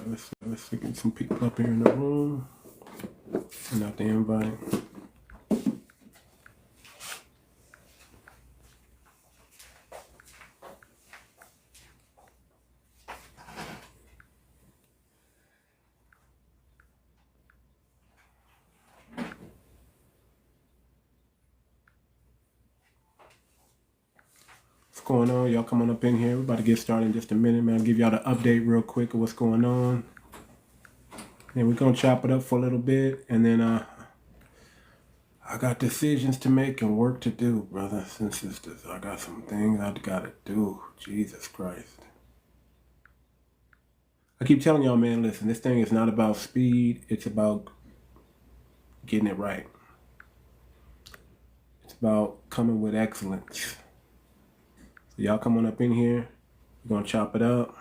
Let's get some people up here in the room. Send out the invite. What's going on? Y'all come on up in here. We're about to get started in just a minute, man. I'll give y'all the update real quick of what's going on. Then we're going to chop it up for a little bit. And then I got decisions to make and work to do, brothers and sisters. I got some things I got to do. Jesus Christ. I keep telling y'all, man, listen, this thing is not about speed. It's about getting it right. It's about coming with excellence. So y'all come on up in here. We're going to chop it up.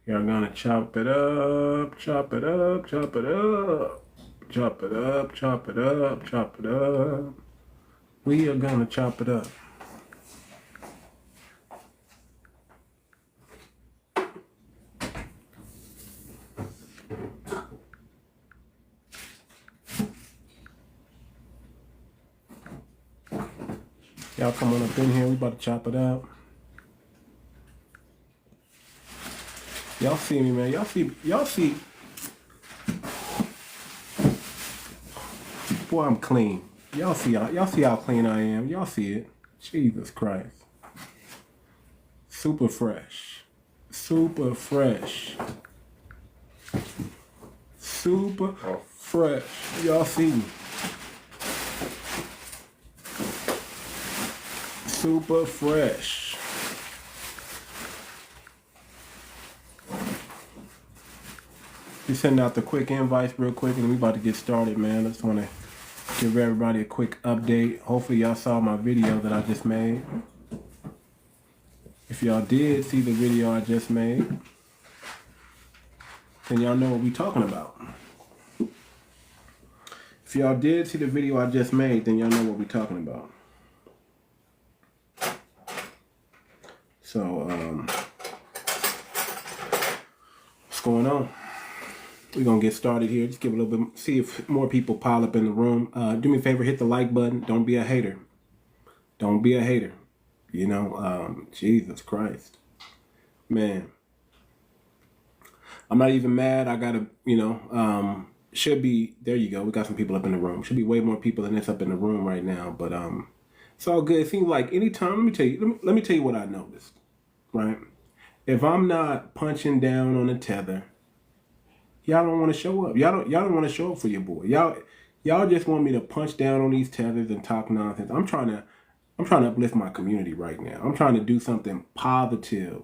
Y'all gonna chop it up, chop it up, chop it up, chop it up, chop it up, chop it up. We are gonna chop it up. Y'all come on up in here. We about to chop it up. Y'all see me, man. Y'all see. Boy, I'm clean. Y'all see how clean I am. Y'all see it. Jesus Christ. Super fresh. Super fresh. Super fresh. Y'all see me. Super fresh. Just sending out the quick invites real quick, and we about to get started, man. I just want to give everybody a quick update. Hopefully y'all saw my video that I just made. If y'all did see the video I just made, then y'all know what we talking about. If y'all did see the video I just made, then y'all know what we talking about. So, what's going on? We're going to get started here. Just give a little bit, see if more people pile up in the room. Do me a favor, hit the like button. Don't be a hater. Don't be a hater. You know, Jesus Christ. Man. I'm not even mad. I got to, you know, should be, there you go. We got some people up in the room. Should be way more people than this up in the room right now. But it's all good. It seems like anytime, let me tell you what I noticed, right? If I'm not punching down on a tether, y'all don't want to show up. Y'all don't want to show up for your boy. Y'all just want me to punch down on these tethers and talk nonsense. I'm trying to uplift my community right now. I'm trying to do something positive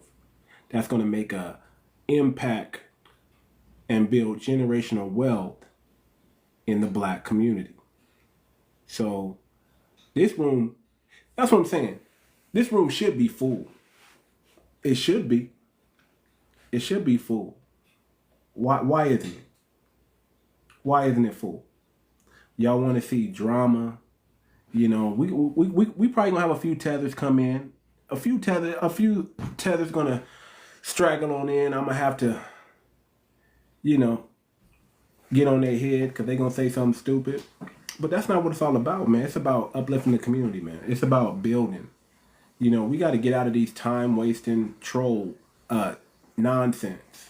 that's going to make a impact and build generational wealth in the black community. So this room, that's what I'm saying. This room should be full. It should be. It should be full. Why isn't it? Why isn't it full? Y'all want to see drama? You know, we probably gonna have a few tethers come in. A few tethers gonna straggle on in. I'm gonna have to, you know, get on their head because they gonna say something stupid. But that's not what it's all about, man. It's about uplifting the community, man. It's about building. You know, we got to get out of these time-wasting troll nonsense.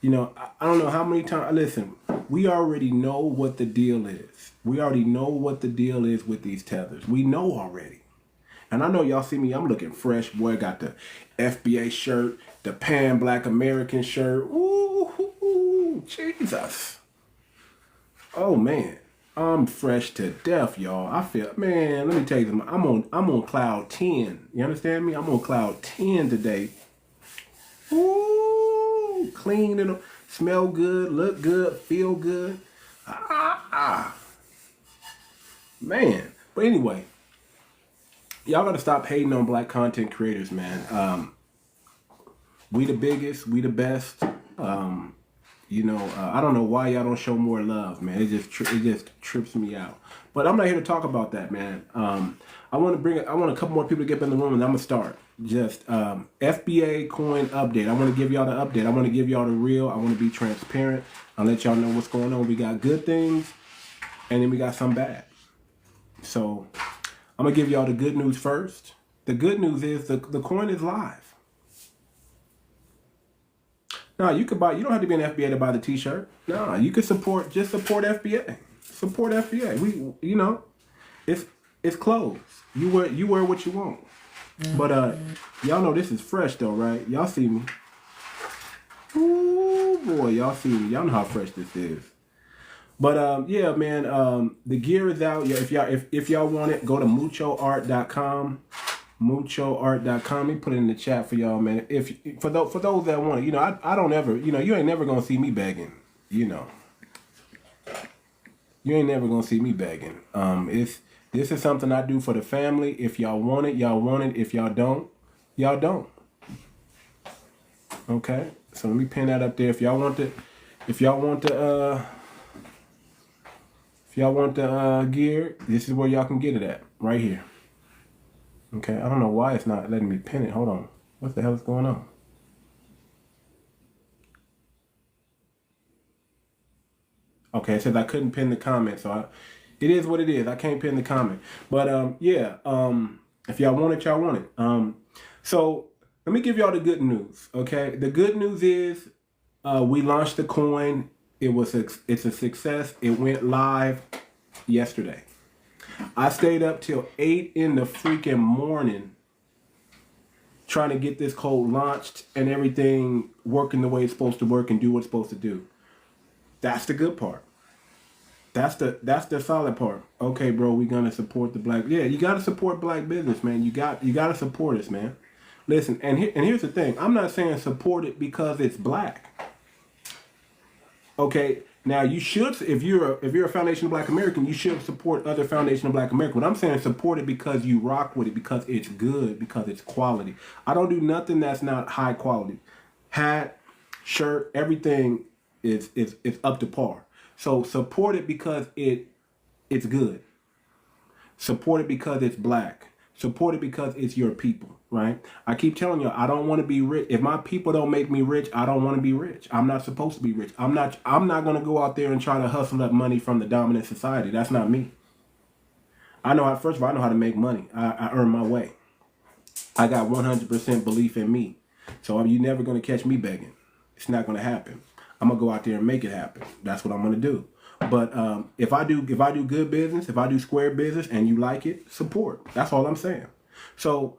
You know, I don't know how many times. Listen, we already know what the deal is. We already know what the deal is with these tethers. We know already. And I know y'all see me. I'm looking fresh. Boy, I got the FBA shirt, the Pan Black American shirt. Ooh, Jesus. Oh, man. I'm fresh to death, y'all. I feel, man, let me tell you something. I'm on cloud 10. You understand me? I'm on cloud 10 today. Ooh, clean and smell good, look good, feel good. Man. But anyway, y'all gotta stop hating on black content creators, man. We the biggest, we the best. You know, I don't know why y'all don't show more love, man. It just trips me out. But I'm not here to talk about that, man. I want a couple more people to get up in the room, and I'm gonna start. just FBA coin update. I want to give y'all the update. I want to give y'all the real. I want to be transparent. I'll let y'all know what's going on. We got good things, and then we got some bad. So I'm going to give y'all the good news first. The good news is the coin is live. No, you could buy. You don't have to be an FBA to buy the T-shirt. No, you could support. Just support FBA. Support FBA. It's clothes. You wear what you want. But y'all know this is fresh though, right? Y'all see me. Ooh boy, y'all see me. Y'all know how fresh this is. But yeah, man. The gear is out. Yeah, if y'all want it, go to muchoart.com. muchoart.com. Let me put it in the chat for y'all, man. If for those that want it, I don't ever, you ain't never gonna see me begging, You ain't never gonna see me begging. This is something I do for the family. If y'all want it, y'all want it. If y'all don't, y'all don't. Okay, so let me pin that up there. If y'all want the gear, this is where y'all can get it at, right here. Okay, I don't know why it's not letting me pin it. Hold on. What the hell is going on? Okay, it says I couldn't pin the comment, so it is what it is. I can't pin the comment. But yeah, if y'all want it, y'all want it. So let me give y'all the good news. Okay, the good news is we launched the coin. It's a success. It went live yesterday. I stayed up till 8 in the freaking morning trying to get this code launched and everything working the way it's supposed to work and do what it's supposed to do. That's the good part. That's the solid part. Okay, bro, we're gonna support the black. Yeah, you gotta support black business, man. You gotta support us, man. Listen, and here's the thing. I'm not saying support it because it's black. Okay, now you should, if you're a Foundation of Black American, you should support other Foundation of Black American. But I'm saying support it because you rock with it, because it's good, because it's quality. I don't do nothing that's not high quality. Hat, shirt, everything is up to par. So support it because it's good. Support it because it's black. Support it because it's your people, right? I keep telling you, I don't want to be rich. If my people don't make me rich, I don't want to be rich. I'm not supposed to be rich. I'm not going to go out there and try to hustle up money from the dominant society. That's not me. First of all, I know how to make money. I earn my way. I got 100% belief in me. So you're never going to catch me begging. It's not going to happen. I'm going to go out there and make it happen. That's what I'm going to do. But if I do good business, if I do square business and you like it, support. That's all I'm saying. So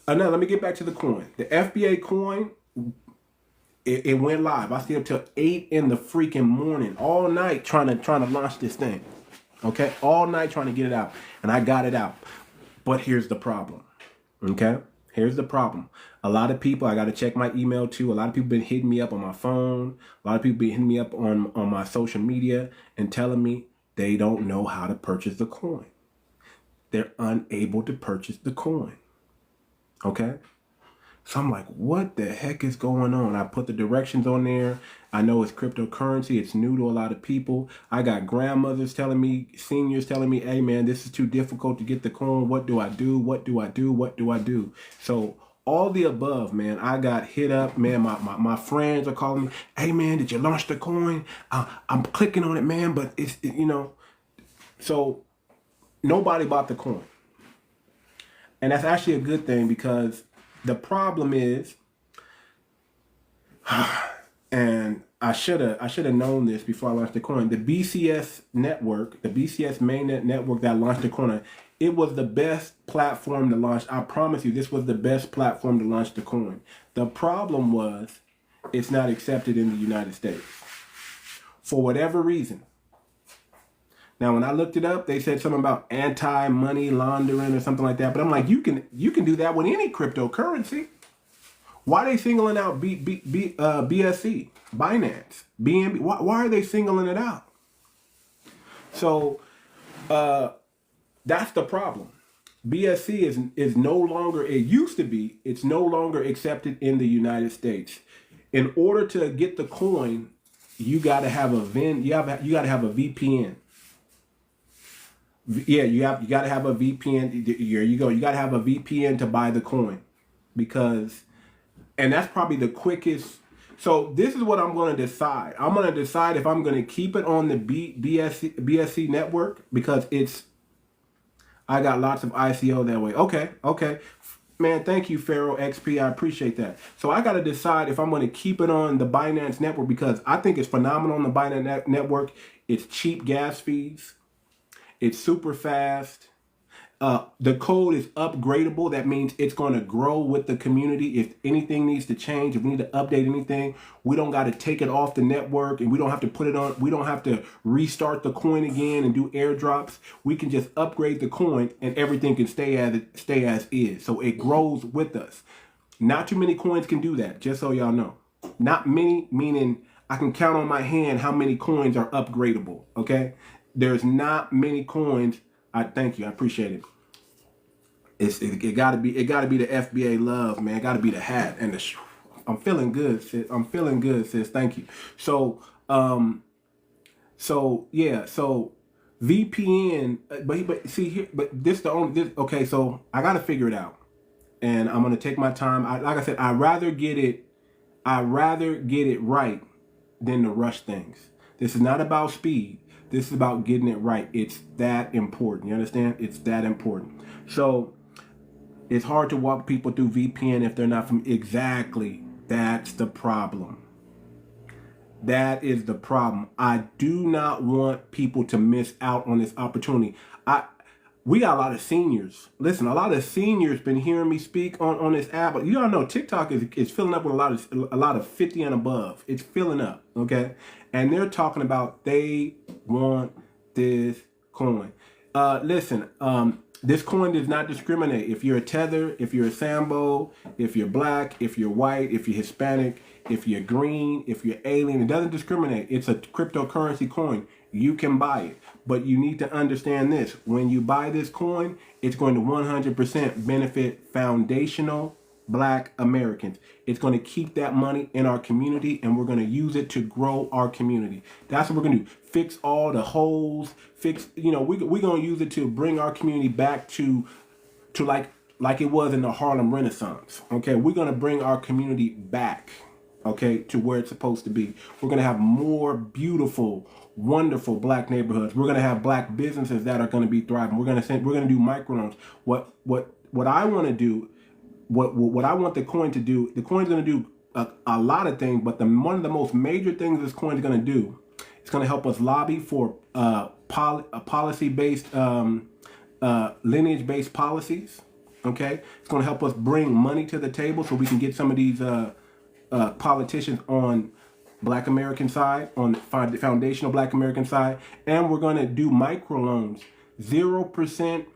now let me get back to the coin. The FBA coin, it went live. I stayed up till 8 in the freaking morning, all night trying to launch this thing. Okay, all night trying to get it out, and I got it out. But here's the problem. Okay, here's the problem. A lot of people, I got to check my email too. A lot of people been hitting me up on my phone. A lot of people been hitting me up on my social media and telling me they don't know how to purchase the coin. They're unable to purchase the coin. Okay? So I'm like, what the heck is going on? I put the directions on there. I know it's cryptocurrency. It's new to a lot of people. I got grandmothers telling me, seniors telling me, hey man, this is too difficult to get the coin. What do I do? What do I do? What do I do? So all the above, man. I got hit up, man. My friends are calling me, hey man, did you launch the coin? I'm clicking on it, man, but it's so nobody bought the coin. And that's actually a good thing, because the problem is, and I should have known this before I launched the coin. The BCS network, the BCS mainnet network that launched the coin, it was the best platform to launch. I promise you, this was the best platform to launch the coin. The problem was, it's not accepted in the United States for whatever reason. Now, when I looked it up, they said something about anti-money laundering or something like that. But I'm like, you can do that with any cryptocurrency. Why are they singling out BSC, Binance, BNB? Why are they singling it out? So that's the problem. BSC is no longer, it used to be, it's no longer accepted in the United States. In order to get the coin, you got to have a VPN. Yeah, you got to have a VPN. Here you go. You got to have a VPN to buy the coin. and that's probably the quickest. So this is what I'm going to decide. I'm going to decide if I'm going to keep it on the BSC network because I got lots of ICO that way. Okay. Man, thank you, Pharaoh XP. I appreciate that. So I got to decide if I'm going to keep it on the Binance network because I think it's phenomenal on the Binance network. It's cheap gas fees. It's super fast. The code is upgradable. That means it's going to grow with the community. If anything needs to change, if we need to update anything, we don't got to take it off the network and we don't have to put it on. We don't have to restart the coin again and do airdrops. We can just upgrade the coin and everything can stay as is. So it grows with us. Not too many coins can do that, just so y'all know. Not many, meaning I can count on my hand how many coins are upgradable, okay? There's not many coins. Thank you. I appreciate it. It gotta be the FBA love, man. It gotta be the hat and the. I'm feeling good, sis. I'm feeling good, sis. Thank you. So yeah. So VPN, but see here, but this the only this. Okay, so I gotta figure it out, and I'm gonna take my time. Like I said, I'd rather get it right than to rush things. This is not about speed. This is about getting it right. It's that important. You understand? It's that important. So it's hard to walk people through VPN if they're not from exactly. That's the problem. That is the problem. I do not want people to miss out on this opportunity. We got a lot of seniors. Listen, a lot of seniors been hearing me speak on this app. But you all know TikTok is filling up with a lot of 50 and above. It's filling up, okay? And they're talking about they want this coin. Listen, this coin does not discriminate. If you're a Tether, if you're a Sambo, if you're black, if you're white, if you're Hispanic, if you're green, if you're alien, it doesn't discriminate. It's a cryptocurrency coin. You can buy it. But you need to understand this. When you buy this coin, it's going to 100% benefit foundational Black Americans. It's going to keep that money in our community and we're going to use it to grow our community. That's what we're going to do. Fix all the holes. We're going to use it to bring our community back to like it was in the Harlem Renaissance. Okay, we're going to bring our community back, okay, to where it's supposed to be. We're going to have more beautiful, wonderful Black neighborhoods. We're going to have Black businesses that are going to be thriving. We're going to do microloans. What I want to do, what I want the coin to do, the coin's going to do a lot of things, but one of the most major things this coin is going to do, it's going to help us lobby for policy-based, lineage-based policies. Okay, it's going to help us bring money to the table so we can get some of these politicians on Black American side, on the foundational Black American side, and we're going to do microloans, 0%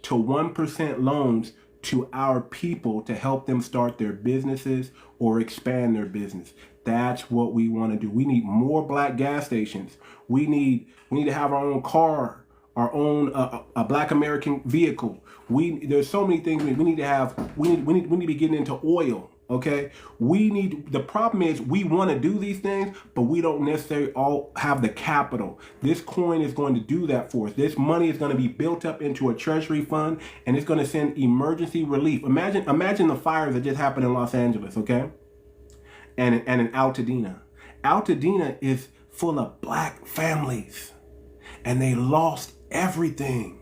to 1% loans to our people to help them start their businesses or expand their business. That's what we want to do. We need more Black gas stations. We need to have our own car, our own a Black American vehicle. There's so many things we need to have. We need to be getting into oil. Okay, the problem is we want to do these things, but we don't necessarily all have the capital. This coin is going to do that for us. This money is going to be built up into a treasury fund, and it's going to send emergency relief. Imagine the fires that just happened in Los Angeles, okay, and in Altadena. Altadena is full of Black families, and they lost everything.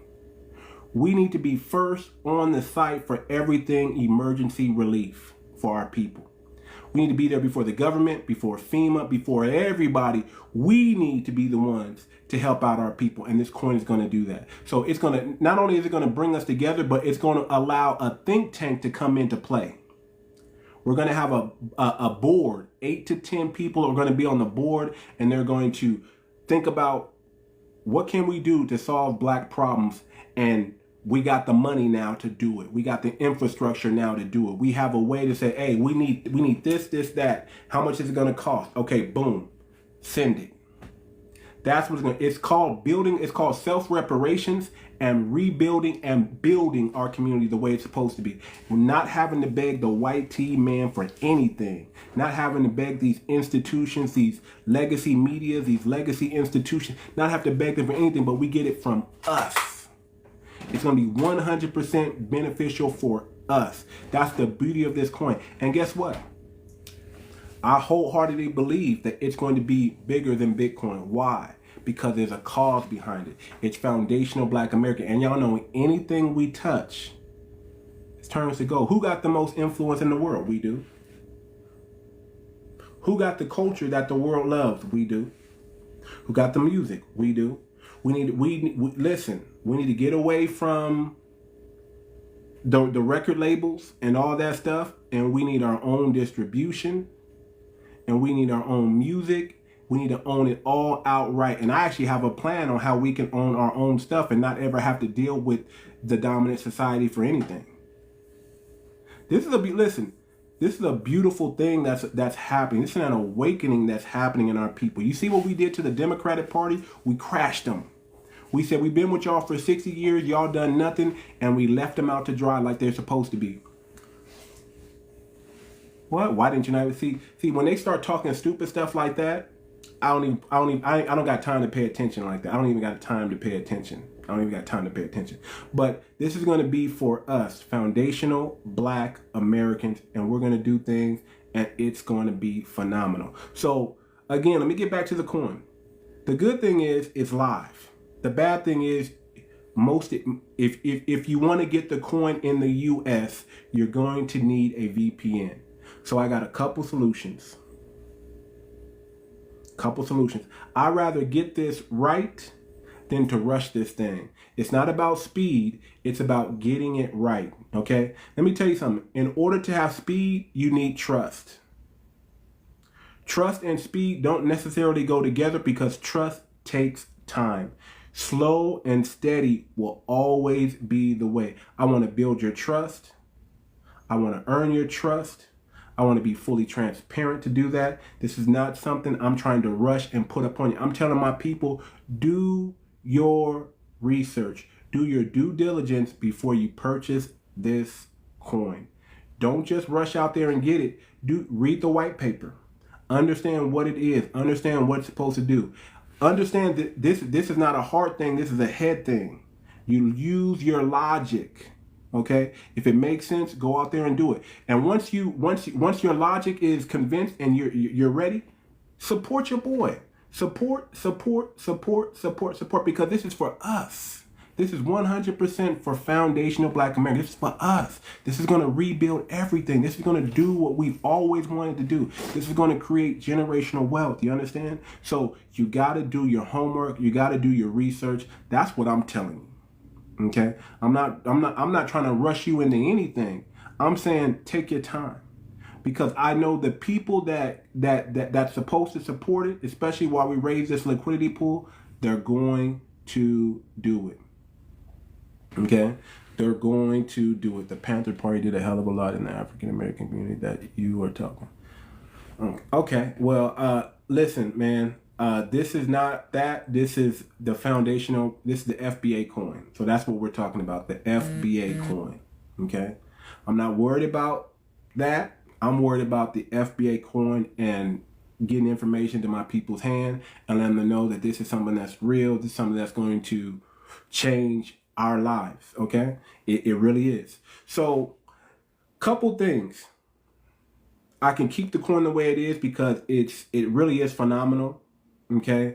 We need to be first on the site for everything emergency relief for our people. We need to be there before the government, before FEMA, before everybody. We need to be the ones to help out our people, and this coin is going to do that. So it's going to, not only is it going to bring us together, but it's going to allow a think tank to come into play. We're going to have a board. 8 to 10 people are going to be on the board, and they're going to think about what can we do to solve Black problems, and we got the money now to do it. We got the infrastructure now to do it. We have a way to say, hey, we need this, that. How much is it going to cost? Okay, boom, send it. That's what it's called building. It's called self-reparations and rebuilding and building our community the way it's supposed to be. We're not having to beg the white tea man for anything. Not having to beg these institutions, these legacy media, these legacy institutions, not have to beg them for anything, but we get it from us. It's going to be 100% beneficial for us. That's the beauty of this coin. And guess what? I wholeheartedly believe that it's going to be bigger than Bitcoin. Why? Because there's a cause behind it. It's foundational Black American. And y'all know anything we touch, it turns to gold. Who got the most influence in the world? We do. Who got the culture that the world loves? We do. Who got the music? We do. Listen, we need to get away from the record labels and all that stuff, and we need our own distribution, and we need our own music. We need to own it all outright. And I actually have a plan on how we can own our own stuff and not ever have to deal with the dominant society for anything. This is a beautiful thing that's happening. This is an awakening that's happening in our people. You see what we did to the Democratic Party? We crashed them. We said, we've been with y'all for 60 years, y'all done nothing, and we left them out to dry like they're supposed to be. What? Why didn't you not see when they start talking stupid stuff like that? I don't got time to pay attention like that. I don't even got time to pay attention. But this is going to be for us, foundational Black Americans, and we're going to do things, and it's going to be phenomenal. So again, let me get back to the coin. The good thing is it's live. The bad thing is if you want to get the coin in the US, you're going to need a VPN. So I got a couple solutions. I'd rather get this right than to rush this thing. It's not about speed, it's about getting it right, okay? Let me tell you something. In order to have speed, you need trust. Trust and speed don't necessarily go together because trust takes time. Slow and steady will always be the way. I want to build your trust. I want to earn your trust. I want to be fully transparent to do that. This is not something I'm trying to rush and put upon you. I'm telling my people, do your research. Do your due diligence before you purchase this coin. Don't just rush out there and get it. Read the white paper. Understand what it is. Understand what it's supposed to do. Understand that this is not a heart thing. This is a head thing. You use your logic. Okay, if it makes sense, go out there and do it. And once your logic is convinced and you're ready, support your boy. Support, because this is for us. This is 100% for foundational Black America. This is for us. This is going to rebuild everything. This is going to do what we've always wanted to do. This is going to create generational wealth. You understand? So you got to do your homework. You got to do your research. That's what I'm telling you. Okay, I'm not trying to rush you into anything. I'm saying take your time, because I know the people that's supposed to support it, especially while we raise this liquidity pool, they're going to do it. Okay, they're going to do it. The Panther Party did a hell of a lot in the African American community that you are talking. Okay, well, listen, man. This is not that. This is the foundational. This is the FBA coin. So that's what we're talking about, the FBA coin. Okay. I'm not worried about that. I'm worried about the FBA coin and getting information to my people's hand and letting them know that this is something that's real. This is something that's going to change our lives. Okay. It really is. So couple things. I can keep the coin the way it is because it really is phenomenal. Okay,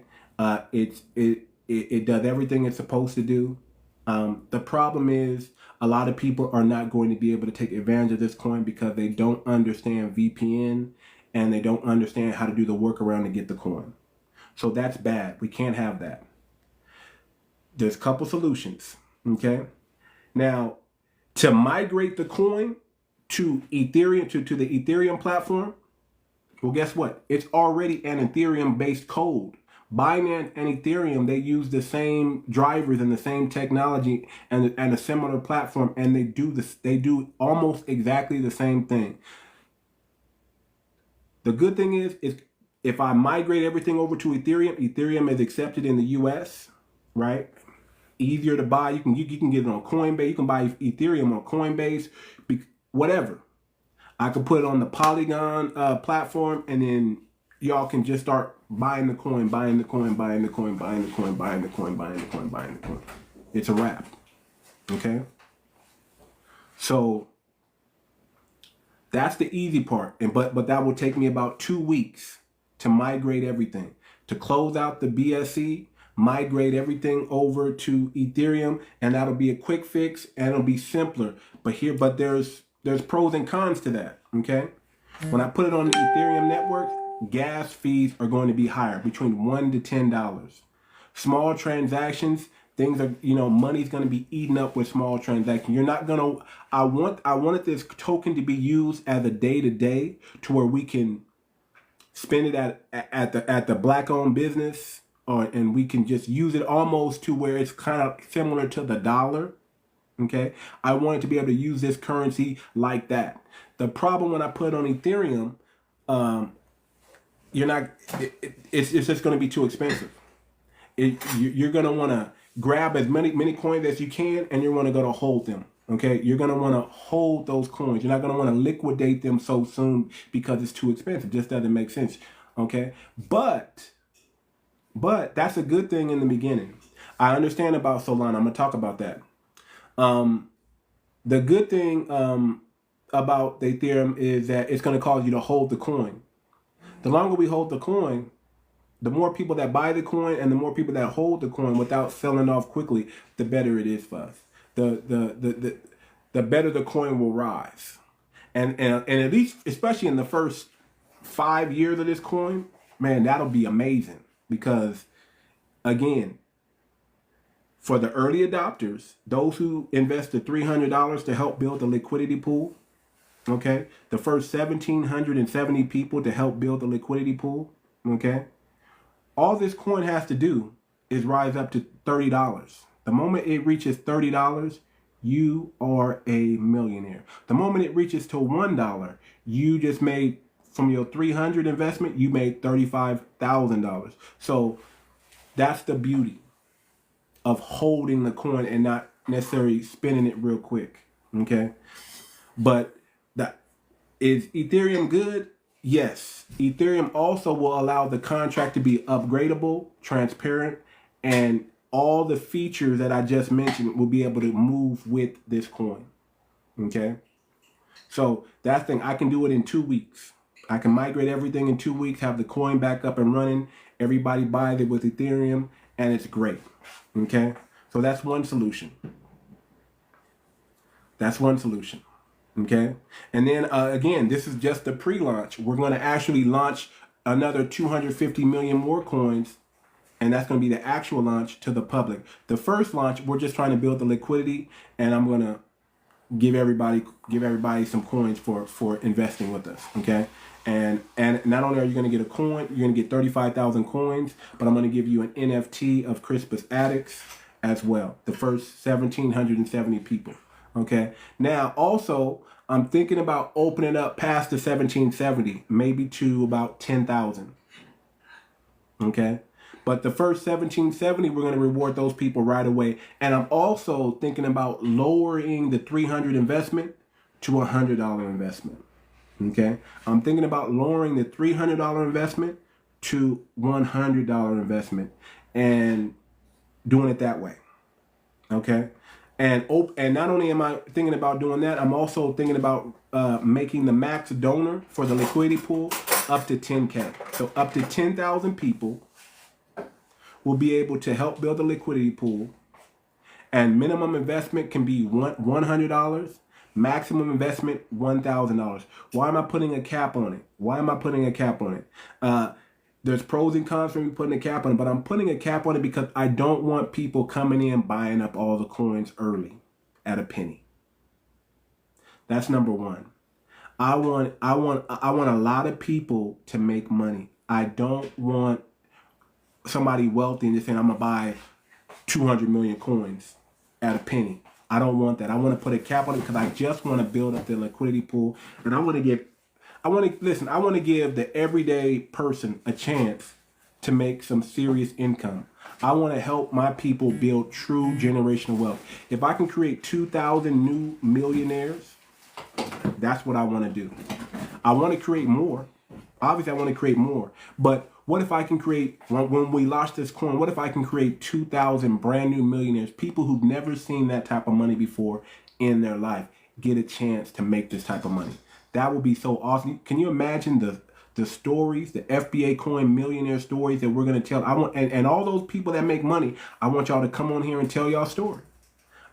it does everything it's supposed to do. The problem is a lot of people are not going to be able to take advantage of this coin because they don't understand VPN and they don't understand how to do the workaround to get the coin. So that's bad. We can't have that. There's a couple solutions. Okay, now to migrate the coin to Ethereum to the Ethereum platform. Well, guess what? It's already an Ethereum-based code. Binance and Ethereum, they use the same drivers and the same technology and a similar platform, and they do almost exactly the same thing. The good thing is if I migrate everything over to Ethereum, Ethereum is accepted in the US, right? Easier to buy. You can get it on Coinbase. You can buy Ethereum on Coinbase, whatever. I could put it on the Polygon platform, and then y'all can just start buying the coin. It's a wrap. Okay? So That's the easy part. But that will take me about 2 weeks to migrate everything, to close out the BSC, migrate everything over to Ethereum, and that'll be a quick fix and it'll be simpler. But there's pros and cons to that. Okay. When I put it on the Ethereum network, gas fees are going to be higher, between $1 to $10. Small transactions, things are, money's going to be eaten up with small transactions. You're not going to, I wanted this token to be used as a day-to-day to where we can spend it at the black-owned business, and we can just use it almost to where it's kind of similar to the dollar. Okay, I wanted to be able to use this currency like that. The problem when I put it on Ethereum, it's just going to be too expensive. You're going to want to grab as many coins as you can, and you're going to go to hold them. Okay, you're going to want to hold those coins. You're not going to want to liquidate them so soon because it's too expensive. Just doesn't make sense. Okay, but that's a good thing in the beginning. I understand about Solana. I'm going to talk about that. The good thing about the Ethereum is that it's going to cause you to hold the coin. The longer we hold the coin, the more people that buy the coin and the more people that hold the coin without selling off quickly, the better it is for us. The better the coin will rise. And at least, especially in the first 5 years of this coin, man, that'll be amazing. Because, again, for the early adopters, those who invested $300 to help build the liquidity pool, okay, the first 1,770 people to help build the liquidity pool, okay, all this coin has to do is rise up to $30. The moment it reaches $30, you are a millionaire. The moment it reaches to $1, you just made, from your $300 investment, you made $35,000. So that's the beauty of holding the coin and not necessarily spending it real quick. Okay. But is Ethereum good? Yes. Ethereum also will allow the contract to be upgradable, transparent, and all the features that I just mentioned will be able to move with this coin. Okay. So that's the thing. I can do it in 2 weeks. I can migrate everything in 2 weeks, have the coin back up and running. Everybody buys it with Ethereum, and it's great. Okay, so that's one solution. That's one solution. Okay, and then again, this is just the pre-launch. We're going to actually launch another 250 million more coins, and that's going to be the actual launch to the public. The first launch, we're just trying to build the liquidity, and I'm going to give everybody some coins for investing with us. Okay. And not only are you going to get a coin, you're going to get 35,000 coins, but I'm going to give you an NFT of 𝗥𝗶𝗴𝗵𝘁𝘀𝘁 as well. The first 1,770 people. Okay. Now, also, I'm thinking about opening up past the 1,770, maybe to about 10,000. Okay. But the first 1,770, we're going to reward those people right away. And I'm also thinking about lowering the $300 investment to $100 investment. Okay, I'm thinking about lowering the $300 investment to $100 investment and doing it that way. Okay, and not only am I thinking about doing that, I'm also thinking about making the max donor for the liquidity pool up to 10K. So up to 10,000 people will be able to help build the liquidity pool, and minimum investment can be $100. Maximum investment, $1,000. Why am I putting a cap on it? There's pros and cons for me putting a cap on it, but I'm putting a cap on it because I don't want people coming in buying up all the coins early at a penny. That's number one. I want a lot of people to make money. I don't want somebody wealthy and just saying I'm gonna buy 200 million coins at a penny. I don't want that. I want to put a cap on it because I just want to build up the liquidity pool, and I want to give the everyday person a chance to make some serious income. I want to help my people build true generational wealth. If I can create 2,000 new millionaires, that's what I want to do. I want to create more. Obviously, I want to create more, but what if I can create, when we launch this coin, what if I can create 2,000 brand new millionaires, people who've never seen that type of money before in their life, get a chance to make this type of money? That would be so awesome. Can you imagine the stories, the FBACOIN millionaire stories that we're going to tell? I want, and all those people that make money, I want y'all to come on here and tell y'all story.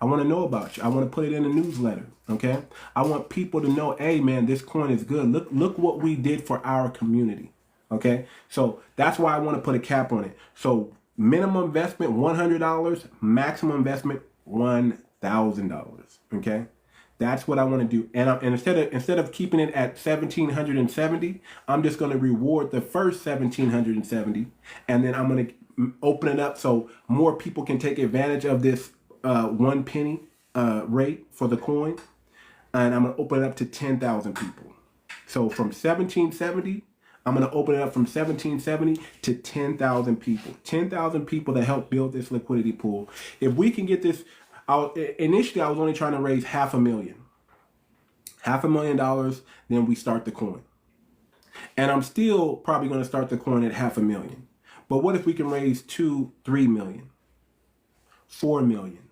I want to know about you. I want to put it in a newsletter. Okay. I want people to know, hey man, this coin is good. Look what we did for our community. Okay. So that's why I want to put a cap on it. So minimum investment, $100, maximum investment, $1,000. Okay. That's what I want to do. And instead of keeping it at 1,770, I'm just going to reward the first 1,770. And then I'm going to open it up so more people can take advantage of this 1 penny rate for the coin. And I'm going to open it up to 10,000 people. So from 1,770, I'm going to open it up from 1,770 to 10,000 people. 10,000 people that help build this liquidity pool. If we can get this, initially I was only trying to raise $500,000. $500,000, then we start the coin. And I'm still probably going to start the coin at $500,000. But what if we can raise 2, 3 million, 4 million?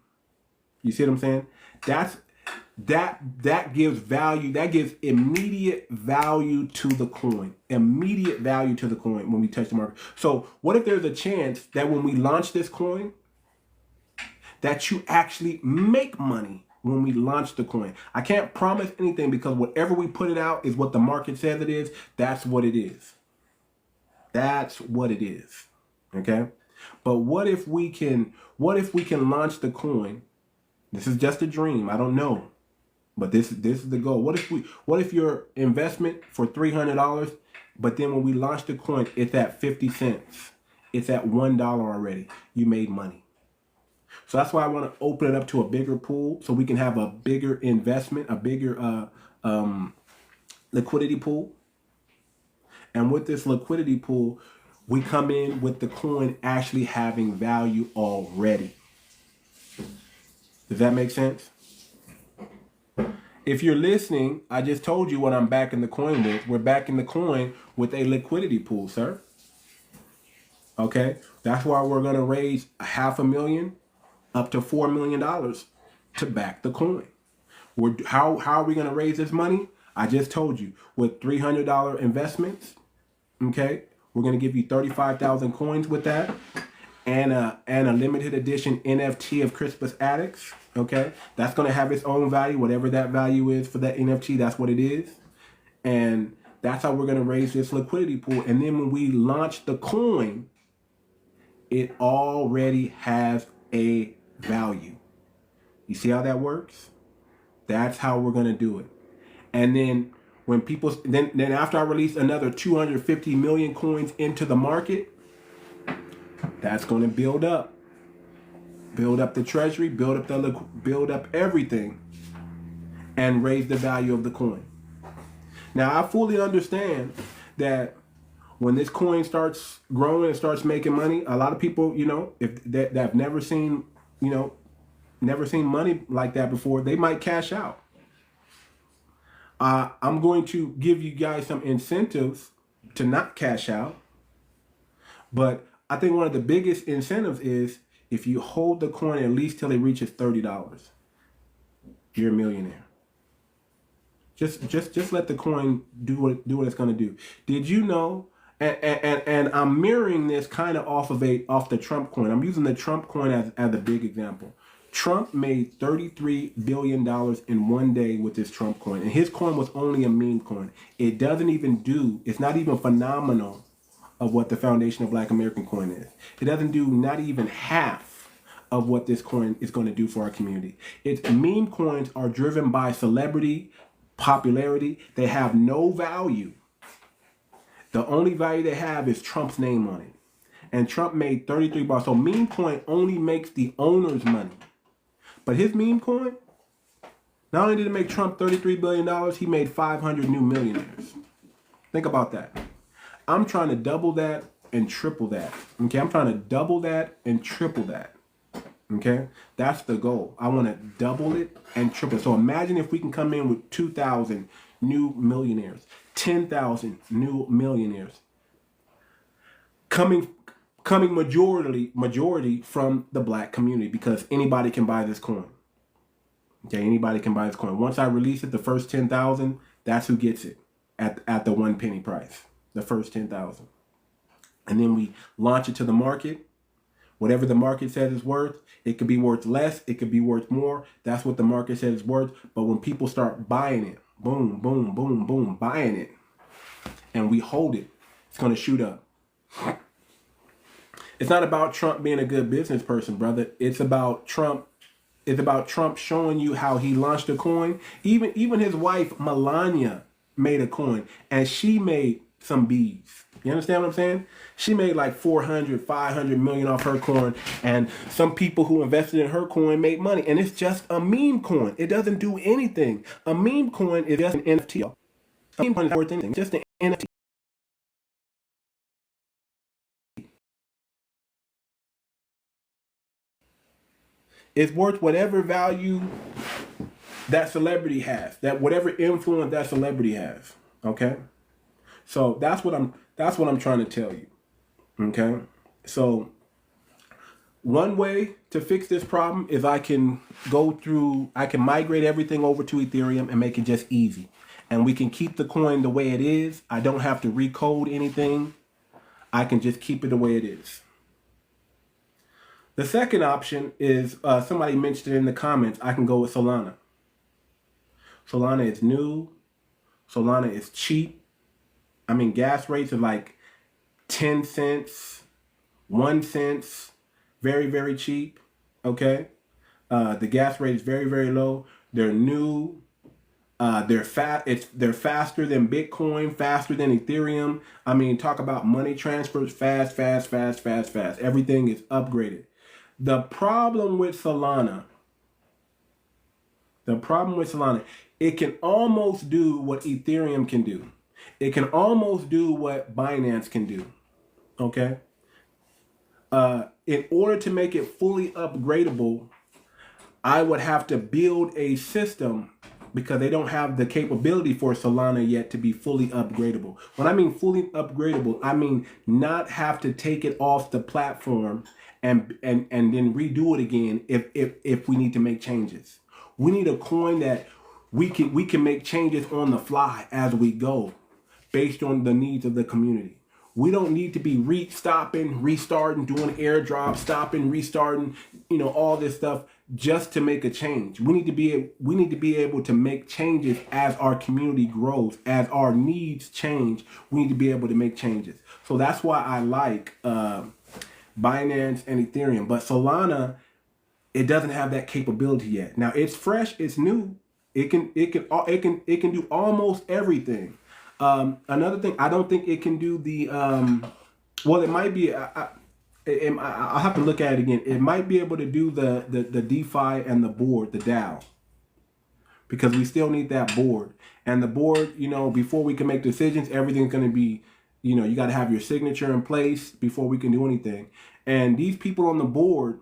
You see what I'm saying? That gives value. That gives immediate value to the coin. Immediate value to the coin when we touch the market. So what if there's a chance that when we launch this coin, that you actually make money when we launch the coin? I can't promise anything because whatever we put it out is what the market says it is. That's what it is. That's what it is. Okay? But what if we can launch the coin? This is just a dream. I don't know. But this is the goal. What if your investment for $300, but then when we launch the coin, it's at 50 cents. It's at $1 already. You made money. So that's why I want to open it up to a bigger pool so we can have a bigger investment, a bigger liquidity pool. And with this liquidity pool, we come in with the coin actually having value already. Does that make sense? If you're listening, I just told you what I'm backing the coin with. We're backing the coin with a liquidity pool, sir. Okay? That's why we're going to raise $500,000 up to $4 million to back the coin. How are we going to raise this money? I just told you. With $300 investments, okay? We're going to give you 35,000 coins with that. And a limited edition NFT of 𝗥𝗶𝗴𝗵𝘁𝘀𝘁, okay? That's going to have its own value. Whatever that value is for that NFT, that's what it is. And that's how we're going to raise this liquidity pool. And then when we launch the coin, it already has a value. You see how that works? That's how we're going to do it. And then when people, then after I release another 250 million coins into the market, that's going to build up the treasury, build up everything, and raise the value of the coin. Now, I fully understand that when this coin starts growing and starts making money, a lot of people, if that have never seen money like that before, they might cash out. I'm going to give you guys some incentives to not cash out, but I think one of the biggest incentives is if you hold the coin at least till it reaches $30, you're a millionaire. Just let the coin do what it's going to do. Did you know? And I'm mirroring this kind of off the Trump coin. I'm using the Trump coin as a big example. Trump made $33 billion in one day with this Trump coin, and his coin was only a meme coin. It doesn't even do. It's not even phenomenal of what the Foundation of Black American coin is. It doesn't do not even half of what this coin is going to do for our community. Its meme coins are driven by celebrity, popularity. They have no value. The only value they have is Trump's name on it. And Trump made 33 bars. So meme coin only makes the owner's money. But his meme coin, not only did it make Trump $33 billion, he made 500 new millionaires. Think about that. I'm trying to double that and triple that. Okay, I'm trying to double that and triple that. Okay, that's the goal. I want to double it and triple it. So imagine if we can come in with 2,000 new millionaires, 10,000 new millionaires, coming majority from the Black community, because anybody can buy this coin. Okay, anybody can buy this coin. Once I release it, the first 10,000 That's who gets it at the 1 penny price, the first 10,000. And then we launch it to the market. Whatever the market says it's worth, it could be worth less, it could be worth more. That's what the market says it's worth. But when people start buying it, boom, boom, boom, boom, buying it, and we hold it, it's going to shoot up. It's not about Trump being a good business person, brother. It's about Trump. It's about Trump showing you how he launched a coin. Even his wife, Melania, made a coin, and she made some bees. You understand what I'm saying? She made like 400, 500 million off her coin, and some people who invested in her coin made money. And it's just a meme coin. It doesn't do anything. A meme coin is just an NFT. A meme coin is worth anything. Just an NFT. It's worth whatever value that celebrity has, that whatever influence that celebrity has. Okay, so that's what I'm trying to tell you. Okay, so one way to fix this problem is I can migrate everything over to Ethereum and make it just easy, and we can keep the coin the way it is. I don't have to recode anything. I can just keep it the way it is. The second option is, somebody mentioned it in the comments, I can go with Solana. Solana is new. Solana is cheap. I mean, gas rates are like 10 cents, 1 cent, very, very cheap, okay? The gas rate is very, very low. They're new. They're faster than Bitcoin, faster than Ethereum. I mean, talk about money transfers, fast. Everything is upgraded. The problem with Solana, it can almost do what Ethereum can do. It can almost do what Binance can do, okay? In order to make it fully upgradable, I would have to build a system, because they don't have the capability for Solana yet to be fully upgradable. When I mean fully upgradable, I mean not have to take it off the platform and then redo it again if we need to make changes. We need a coin that we can make changes on the fly as we go, based on the needs of the community. We don't need to be stopping, restarting, doing airdrops, stopping, restarting, all this stuff just to make a change. We need to be able to make changes as our community grows, as our needs change. We need to be able to make changes. So that's why I like Binance and Ethereum. But Solana, it doesn't have that capability yet. Now it's fresh, it's new. It can do almost everything. Another thing, I don't think it can do the well, it might be. I'll have to look at it again. It might be able to do the DeFi and the board, the DAO, because we still need that board. And the board, before we can make decisions, everything's going to be, you got to have your signature in place before we can do anything. And these people on the board,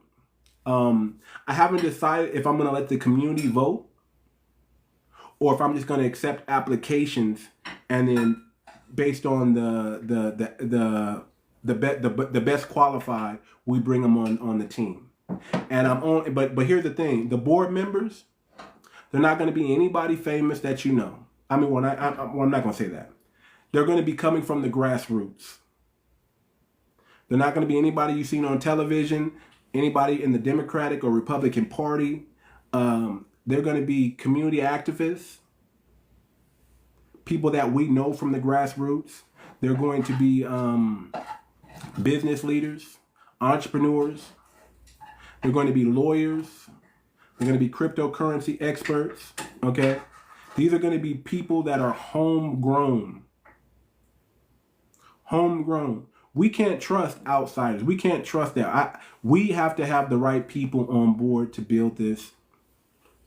I haven't decided if I'm going to let the community vote, or if I'm just going to accept applications and then based on the best qualified, we bring them on the team. And but here's the thing: the board members, they're not going to be anybody famous that you know. I mean, I'm not going to say that. They're going to be coming from the grassroots. They're not going to be anybody you've seen on television, anybody in the Democratic or Republican Party. They're going to be community activists, people that we know from the grassroots. They're going to be business leaders, entrepreneurs. They're going to be lawyers. They're going to be cryptocurrency experts, okay? These are going to be people that are homegrown. Homegrown. We can't trust outsiders. We can't trust that. We have to have the right people on board to build this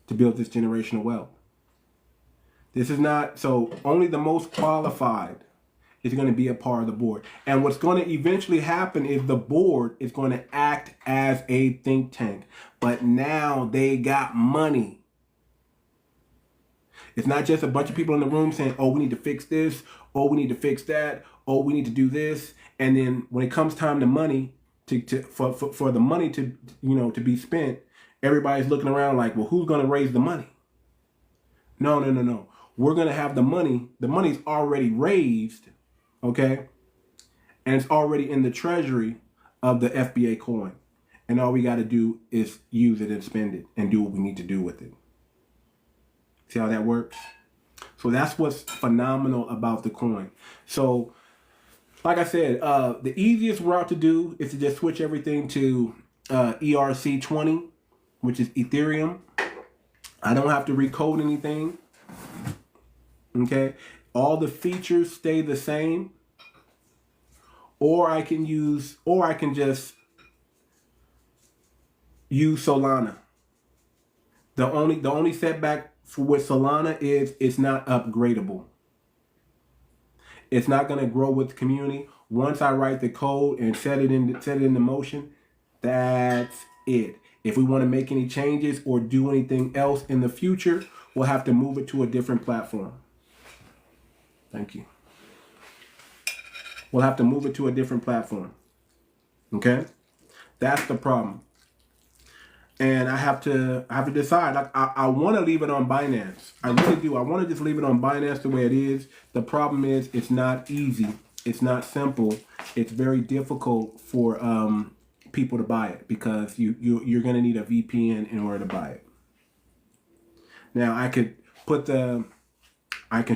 generational wealth. This is not, so only the most qualified is going to be a part of the board. And what's going to eventually happen is the board is going to act as a think tank. But now they got money. It's not just a bunch of people in the room saying, oh, we need to fix this. Oh, we need to fix that. Oh, we need to do this. And then when it comes time to money, for the money to be spent, everybody's looking around like, well, who's going to raise the money? No. we're going to have the money. The money's already raised, okay? And it's already in the treasury of the FBA coin. And all we got to do is use it and spend it and do what we need to do with it. See how that works? So that's what's phenomenal about the coin. So, like I said, the easiest route to do is to just switch everything to 𝗖𝗂𝗁𝗂, which is Ethereum. I don't have to recode anything. Okay? All the features stay the same. Or I can just use Solana. The only setback with Solana is it's not upgradable. It's not going to grow with the community. Once I write the code and set it into motion, that's it. If we want to make any changes or do anything else in the future, we'll have to move it to a different platform. Thank you. We'll have to move it to a different platform. Okay? That's the problem. And I have to decide. Like, I want to leave it on Binance. I really do. I want to just leave it on Binance the way it is. The problem is it's not easy. It's not simple. It's very difficult for people to buy it because you're going to need a VPN in order to buy it. Now I could put I can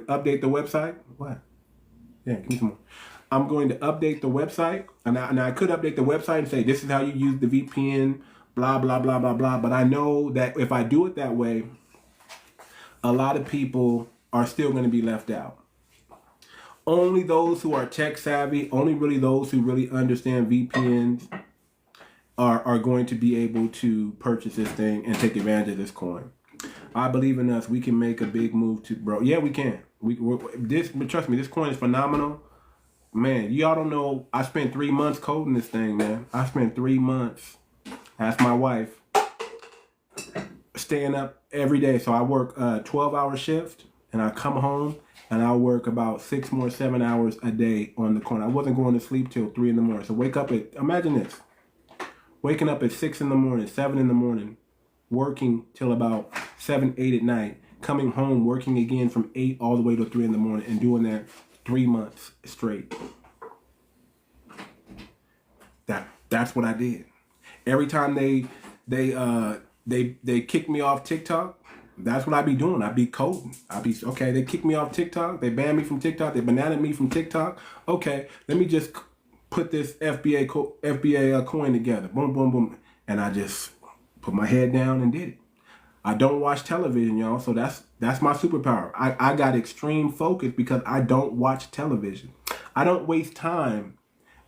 update the website. What? Yeah, give me some more. I'm going to update the website, and I could update the website and say this is how you use the VPN, blah blah blah blah blah. But I know that if I do it that way, a lot of people are still going to be left out. Only those who are tech savvy, only really those who really understand VPNs are going to be able to purchase this thing and take advantage of this coin. I believe in us. We can make a big move to, bro. Yeah, we can. Trust me, this coin is phenomenal. Man, y'all don't know. I spent 3 months coding this thing, man. I spent 3 months. Ask my wife. Staying up every day. So I work a 12-hour shift, and I come home, and I work about 6 more 7 hours a day on the coin. I wasn't going to sleep till 3 in the morning. So wake up at, imagine this. Waking up at 6 in the morning, 7 in the morning, working till about 7, 8 at night, coming home, working again from 8 all the way to 3 in the morning, and doing that 3 months straight. That's what I did. Every time they kick me off TikTok, that's what I be doing. I be coding. Okay, they kick me off TikTok, they ban me from TikTok, they banana me from TikTok. Okay, let me just put this FBA coin together. Boom, boom, boom. And I just put my head down and did it. I don't watch television, y'all, so that's my superpower. I got extreme focus because I don't watch television. I don't waste time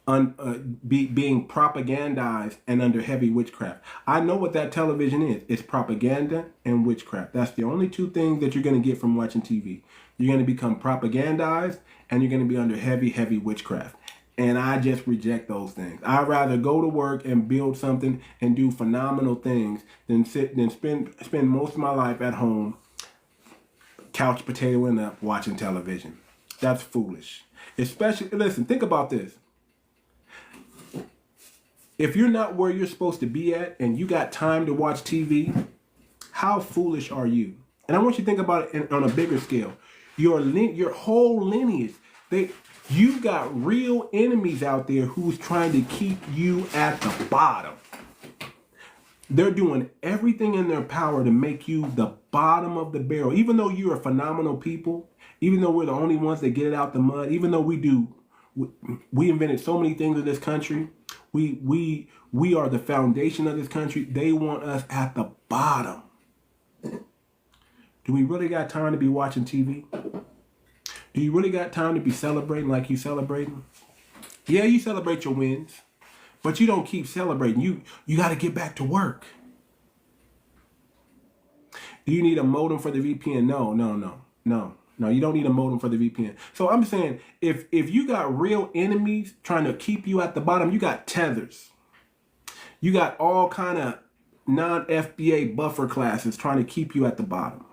on being propagandized and under heavy witchcraft. I know what that television is. It's propaganda and witchcraft. That's the only two things that you're going to get from watching TV. You're going to become propagandized and you're going to be under heavy, heavy witchcraft. And I just reject those things. I'd rather go to work and build something and do phenomenal things than spend most of my life at home, couch potatoing up, watching television. That's foolish. Especially, listen, think about this. If you're not where you're supposed to be at and you got time to watch TV, how foolish are you? And I want you to think about it on a bigger scale. Your whole lineage, you got real enemies out there who's trying to keep you at the bottom. They're doing everything in their power to make you the bottom of the barrel. Even though you're a phenomenal people, even though we're the only ones that get it out the mud, even though we invented so many things in this country, we are the foundation of this country. They want us at the bottom. Do we really got time to be watching TV? Do you really got time to be celebrating like you celebrating? Yeah, you celebrate your wins, but you don't keep celebrating. You got to get back to work. Do you need a modem for the VPN? No, you don't need a modem for the VPN. So I'm saying if you got real enemies trying to keep you at the bottom, you got tethers. You got all kind of non-FBA buffer classes trying to keep you at the bottom.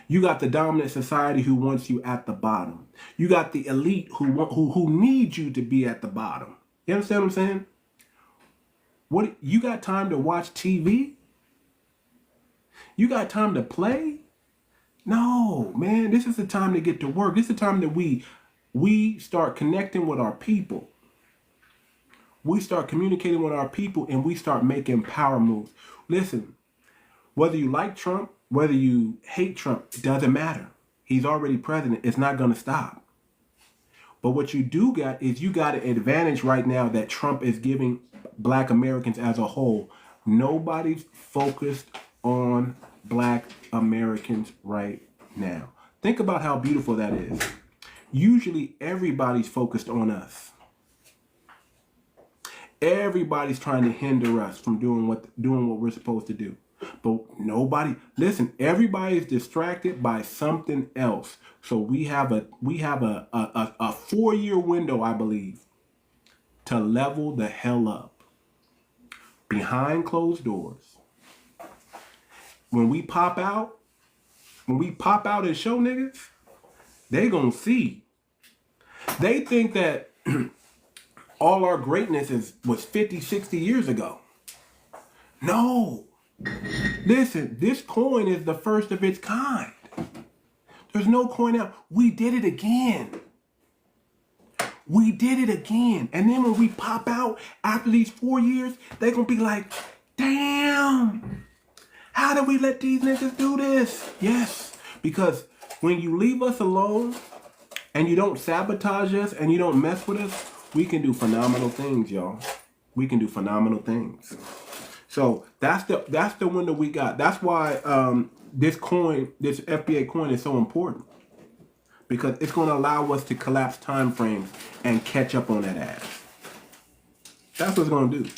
You got the dominant society who wants you at the bottom. You got the elite who need you to be at the bottom. You understand what I'm saying? What, you got time to watch TV? You got time to play? No, man, this is the time to get to work. This is the time that we start connecting with our people. We start communicating with our people and we start making power moves. Listen, whether you like Trump, whether you hate Trump, it doesn't matter. He's already president. It's not going to stop. But what you do got is you got an advantage right now that Trump is giving Black Americans as a whole. Nobody's focused on Black Americans right now. Think about how beautiful that is. Usually everybody's focused on us. Everybody's trying to hinder us from doing what we're supposed to do. But nobody, listen, everybody is distracted by something else. So we have a 4-year window, I believe, to level the hell up behind closed doors. When we pop out and show niggas, they gonna see. They think that all our greatness was 50, 60 years ago. No. Listen, this coin is the first of its kind. There's no coin out. We did it again. We did it again. And then when we pop out after these 4 years, they're going to be like, damn, how did we let these niggas do this? Yes, because when you leave us alone and you don't sabotage us and you don't mess with us, we can do phenomenal things, y'all. We can do phenomenal things. So that's the window we got. That's why this FBA coin is so important, because it's going to allow us to collapse time frames and catch up on that ass. That's what it's going to do.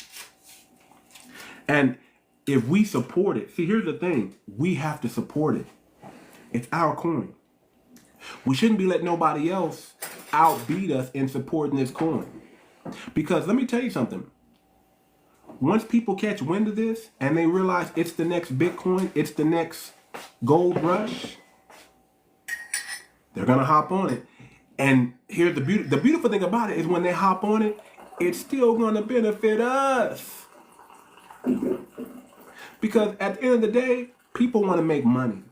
And if we support it, see, here's the thing. We have to support it. It's our coin. We shouldn't be letting nobody else outbeat us in supporting this coin. Because let me tell you something. Once people catch wind of this and they realize it's the next Bitcoin, it's the next gold rush, they're going to hop on it. And here's the beautiful thing about it is when they hop on it, it's still going to benefit us. Because at the end of the day, people want to make money.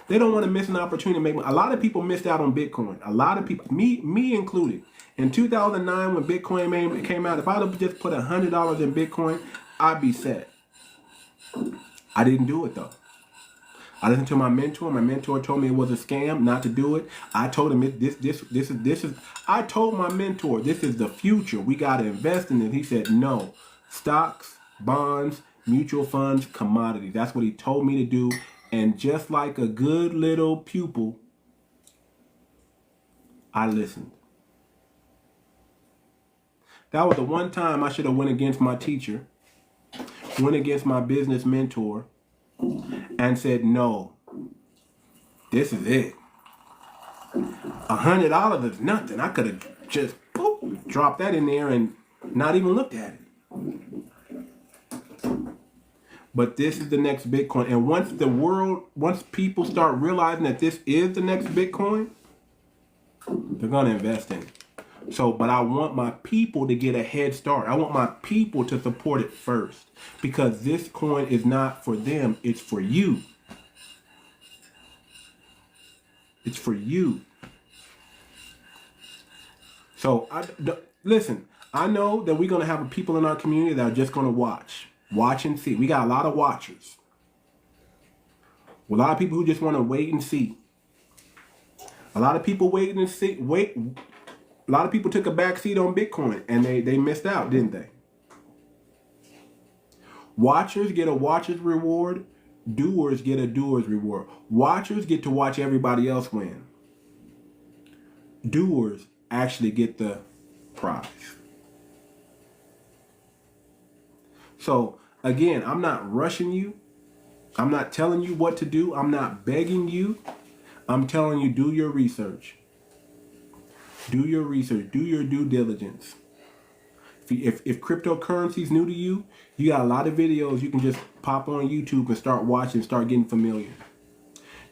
They don't want to miss an opportunity to make money. A lot of people missed out on Bitcoin. A lot of people, me included. In 2009, when Bitcoin came out, if I'd have just put $100 in Bitcoin, I'd be set. I didn't do it though. I listened to my mentor. My mentor told me it was a scam not to do it. I told him this is. I told my mentor this is the future. We got to invest in it. He said no. Stocks, bonds, mutual funds, commodities. That's what he told me to do. And just like a good little pupil, I listened. That was the one time I should have went against my teacher, went against my business mentor, and said, no, this is it. $100 is nothing. I could have just dropped that in there and not even looked at it. But this is the next Bitcoin. And once people start realizing that this is the next Bitcoin, they're going to invest in it. So, but I want my people to get a head start. I want my people to support it first, because this coin is not for them. It's for you. It's for you. So, listen, I know that we're going to have people in our community that are just going to watch and see. We got a lot of watchers. A lot of people who just want to wait and see. A lot of people waiting and see. A lot of people took a back seat on Bitcoin and they missed out, didn't they? Watchers get a watcher's reward. Doers get a doer's reward. Watchers get to watch everybody else win. Doers actually get the prize. So, again, I'm not rushing you. I'm not telling you what to do. I'm not begging you. I'm telling you, do your research. Do your research. Do your due diligence. If cryptocurrency is new to you, you got a lot of videos you can just pop on YouTube and start watching, start getting familiar.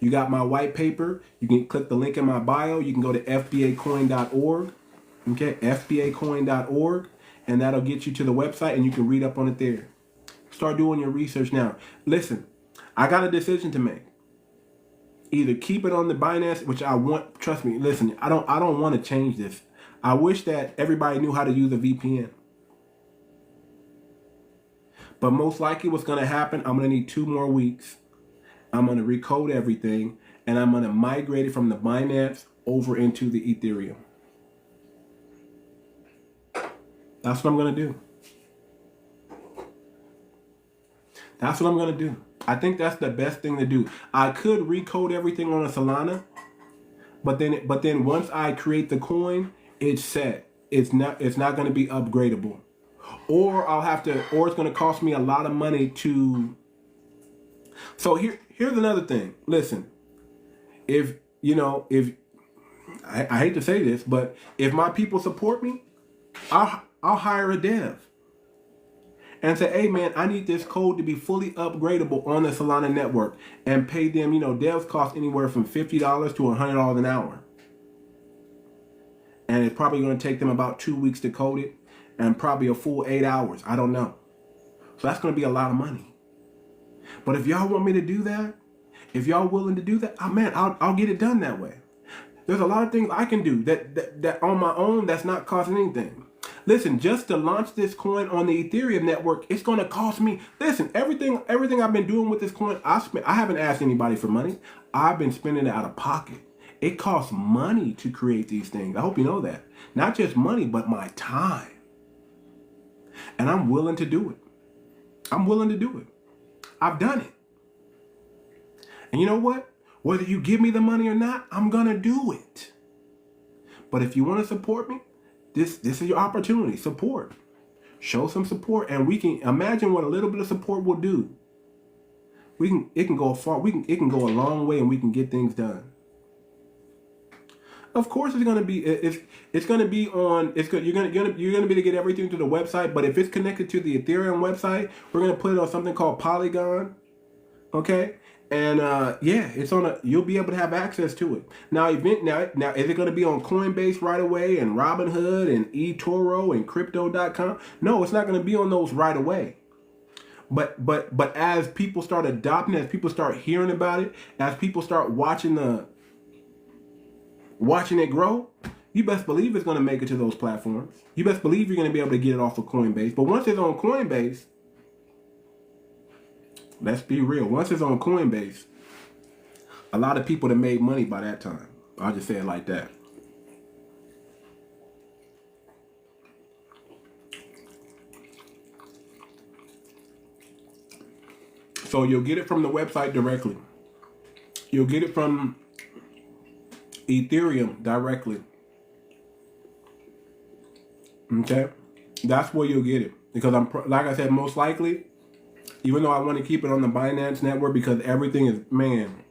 You got my white paper. You can click the link in my bio. You can go to FBACOIN.org. Okay, FBACOIN.org. And that'll get you to the website and you can read up on it there. Start doing your research now. Listen, I got a decision to make. Either keep it on the Binance, which I want. Trust me, listen, I don't want to change this. I wish that everybody knew how to use a VPN. But most likely what's going to happen, I'm going to need 2 more weeks. I'm going to recode everything, and I'm going to migrate it from the Binance over into the Ethereum. That's what I'm going to do. That's what I'm going to do. I think that's the best thing to do. I could recode everything on a Solana, but then once I create the coin, it's set. It's not going to be upgradable. Or or it's going to cost me a lot of money to. So here's another thing. Listen, if I hate to say this, but if my people support me, I'll hire a dev and say, hey man, I need this code to be fully upgradable on the Solana network, and pay them. Devs cost anywhere from $50 to $100 an hour, and it's probably going to take them about 2 weeks to code it, and probably a full 8 hours. I don't know. So that's going to be a lot of money. But if y'all want me to do that, if y'all willing to do that, I'll get it done that way. There's a lot of things I can do that on my own that's not costing anything. Listen, just to launch this coin on the Ethereum network, it's going to cost me. Listen, everything I've been doing with this coin, I haven't asked anybody for money. I've been spending it out of pocket. It costs money to create these things. I hope you know that. Not just money, but my time. And I'm willing to do it. I'm willing to do it. I've done it. And you know what? Whether you give me the money or not, I'm going to do it. But if you want to support me, this is your opportunity. Support. Show some support, and we can imagine what a little bit of support will do. It can go far. It can go a long way, and we can get things done. Of course, it's gonna be on. You're gonna be able to get everything to the website. But if it's connected to the Ethereum website, we're gonna put it on something called Polygon. Okay, and it's on you'll be able to have access to it. Now, is it gonna be on Coinbase right away, and Robinhood, and eToro, and Crypto.com? No, it's not gonna be on those right away. But as people start adopting it, as people start hearing about it, as people start watching it grow, you best believe it's going to make it to those platforms. You best believe you're going to be able to get it off of Coinbase. But once it's on Coinbase, let's be real. Once it's on Coinbase, a lot of people have made money by that time. I'll just say it like that. So you'll get it from the website directly. You'll get it from Ethereum directly. Okay, that's where you'll get it, because like I said, most likely, even though I want to keep it on the Binance network, because everything is, man,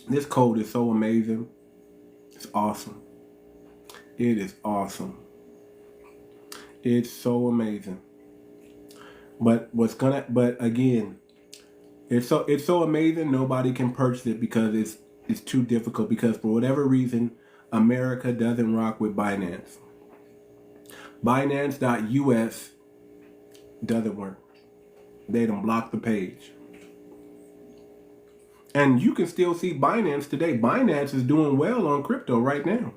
this code is so amazing. It's awesome. It is awesome. It's so amazing. But again, it's so amazing. Nobody can purchase it because it's too difficult, because for whatever reason, America doesn't rock with Binance. Binance.us doesn't work. They done blocked the page. And you can still see Binance today. Binance is doing well on crypto right now.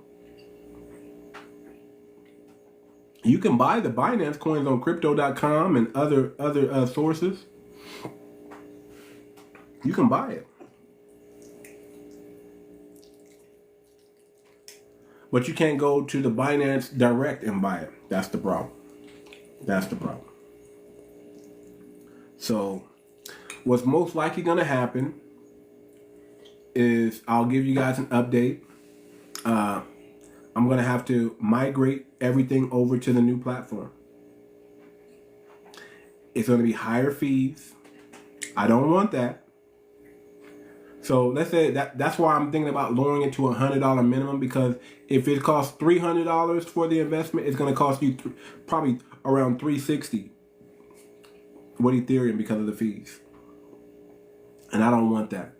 You can buy the Binance coins on Crypto.com and other sources. You can buy it. But you can't go to the Binance direct and buy it. That's the problem. That's the problem. So what's most likely going to happen is I'll give you guys an update. I'm going to have to migrate everything over to the new platform. It's going to be higher fees. I don't want that. So let's say that's why I'm thinking about lowering it to $100 minimum, because if it costs $300 for the investment, it's going to cost you probably around $360 with Ethereum because of the fees. And I don't want that.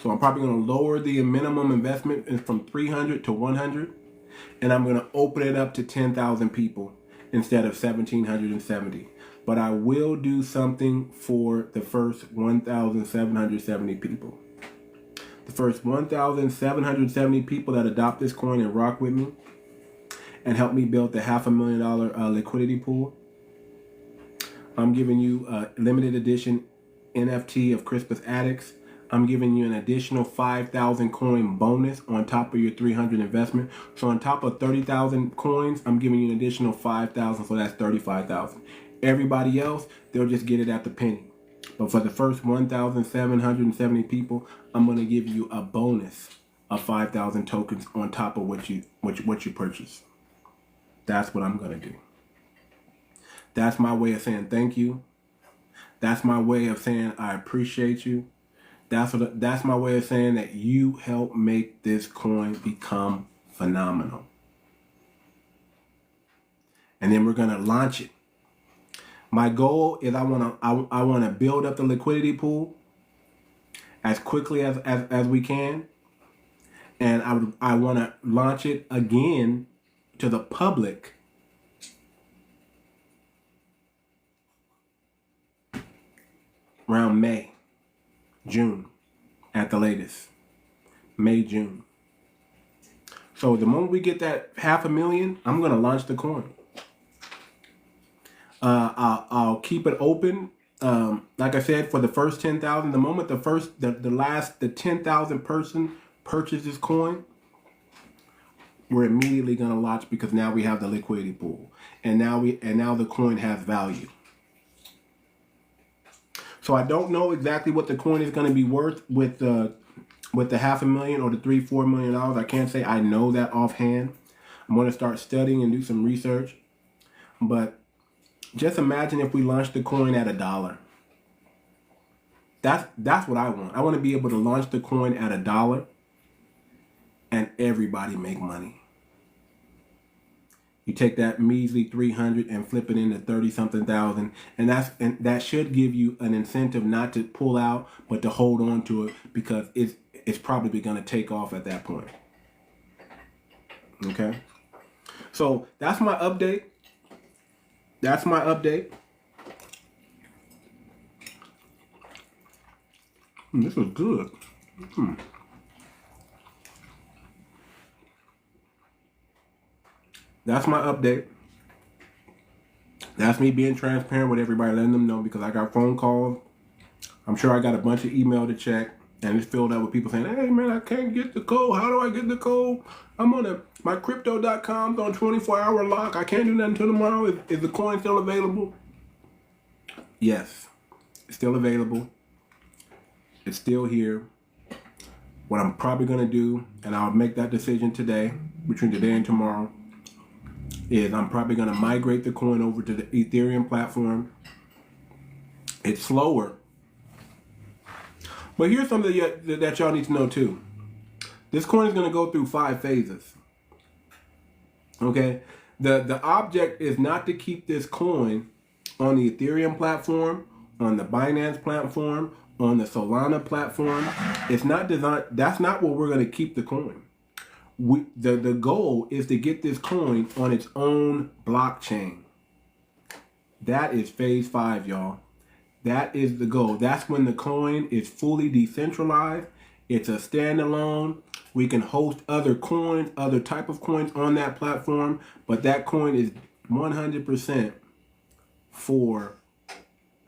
So I'm probably going to lower the minimum investment from 300 to 100, and I'm going to open it up to 10,000 people instead of 1,770. but I will do something for the first 1,770 people. The first 1,770 people that adopt this coin and rock with me and help me build the $500,000 liquidity pool, I'm giving you a limited edition NFT of Crispus Attucks. I'm giving you an additional 5,000 coin bonus on top of your 300 investment. So on top of 30,000 coins, I'm giving you an additional 5,000, so that's 35,000. Everybody else, they'll just get it at the penny. But for the first 1,770 people, I'm going to give you a bonus of 5,000 tokens on top of what you purchase. That's what I'm going to do. That's my way of saying thank you. That's my way of saying I appreciate you. That's my way of saying that you helped make this coin become phenomenal. And then we're going to launch it. My goal is I want to build up the liquidity pool as quickly as we can. And I want to launch it again to the public around May, June at the latest. May, June. So the moment we get that 500,000, I'm going to launch the coin. I'll keep it open. Like I said, for the first 10,000, the moment the 10,000 person purchase this coin, we're immediately going to launch, because now we have the liquidity pool, and now the coin has value. So I don't know exactly what the coin is going to be worth with the $500,000 or the $3-4 million. I can't say I know that offhand. I'm going to start studying and do some research. But just imagine if we launched the coin at $1. That's what I want. I want to be able to launch the coin at $1 and everybody make money. You take that measly 300 and flip it into 30-something thousand, and that should give you an incentive not to pull out, but to hold on to it, because it's probably going to take off at that point. Okay, so that's my update. That's my update. This is good. That's my update. That's me being transparent with everybody, letting them know, because I got phone calls. I'm sure I got a bunch of email to check, and it's filled up with people saying, hey man, I can't get the code. How do I get the code? I'm on my crypto.com's on 24-hour lock. I can't do nothing until tomorrow. Is the coin still available? Yes, it's still available. It's still here. What I'm probably going to do, and I'll make that decision today, between today and tomorrow, is I'm probably going to migrate the coin over to the Ethereum platform. It's slower. But here's something that y'all need to know too. This coin is going to go through 5 phases. Okay? The object is not to keep this coin on the Ethereum platform, on the Binance platform, on the Solana platform. It's not designed. That's not where we're going to keep the coin. The goal is to get this coin on its own blockchain. That is phase 5, y'all. That is the goal. That's when the coin is fully decentralized. It's a standalone. We can host other coins, other type of coins on that platform, but that coin is 100% for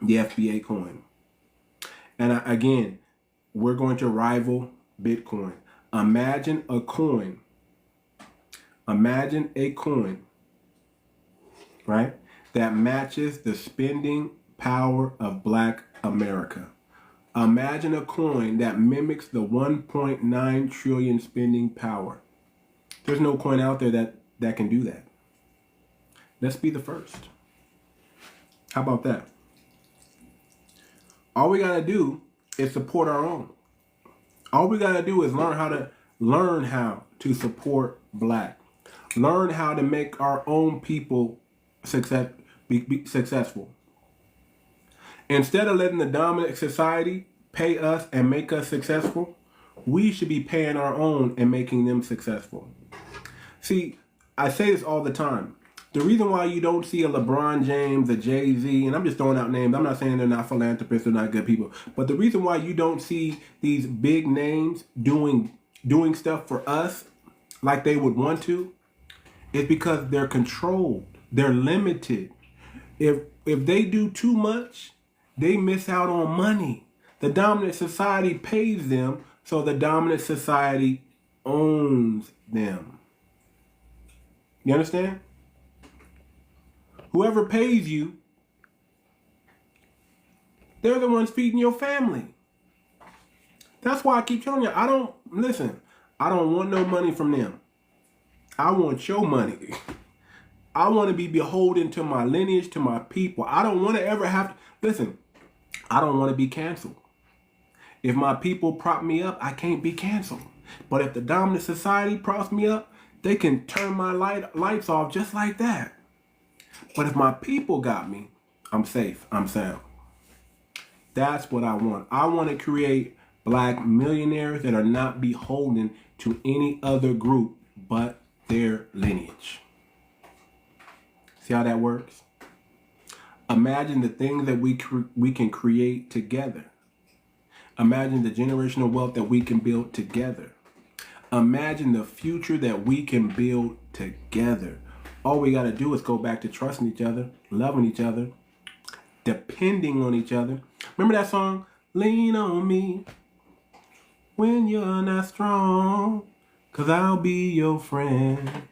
the FBA coin. And again, we're going to rival Bitcoin. Imagine a coin. Imagine a coin, right, that matches the spending power of Black America. Imagine a coin that mimics the 1.9 trillion spending power. There's no coin out there that can do that. Let's be the first. How about that? All we got to do is support our own. All we got to do is learn how to support Black. Learn how to make our own people be successful. Instead of letting the dominant society pay us and make us successful, we should be paying our own and making them successful. See, I say this all the time. The reason why you don't see a LeBron James, a Jay-Z, and I'm just throwing out names. I'm not saying they're not philanthropists or not good people. But the reason why you don't see these big names doing stuff for us like they would want to is because they're controlled. They're limited. If they do too much, they miss out on money. The dominant society pays them, so the dominant society owns them. You understand? Whoever pays you, they're the ones feeding your family. That's why I keep telling you, I don't want no money from them. I want your money. I want to be beholden to my lineage, to my people. I don't want to ever have to, listen, I don't want to be canceled. If my people prop me up, I can't be canceled. But if the dominant society props me up, they can turn my lights off just like that. But if my people got me, I'm safe, I'm sound. That's what I want. I want to create black millionaires that are not beholden to any other group but their lineage. See how that works? Imagine the things that we can create together. Imagine the generational wealth that we can build together. Imagine the future that we can build together. All we got to do is go back to trusting each other, loving each other, depending on each other. Remember that song? Lean on me when you're not strong, 'cause I'll be your friend.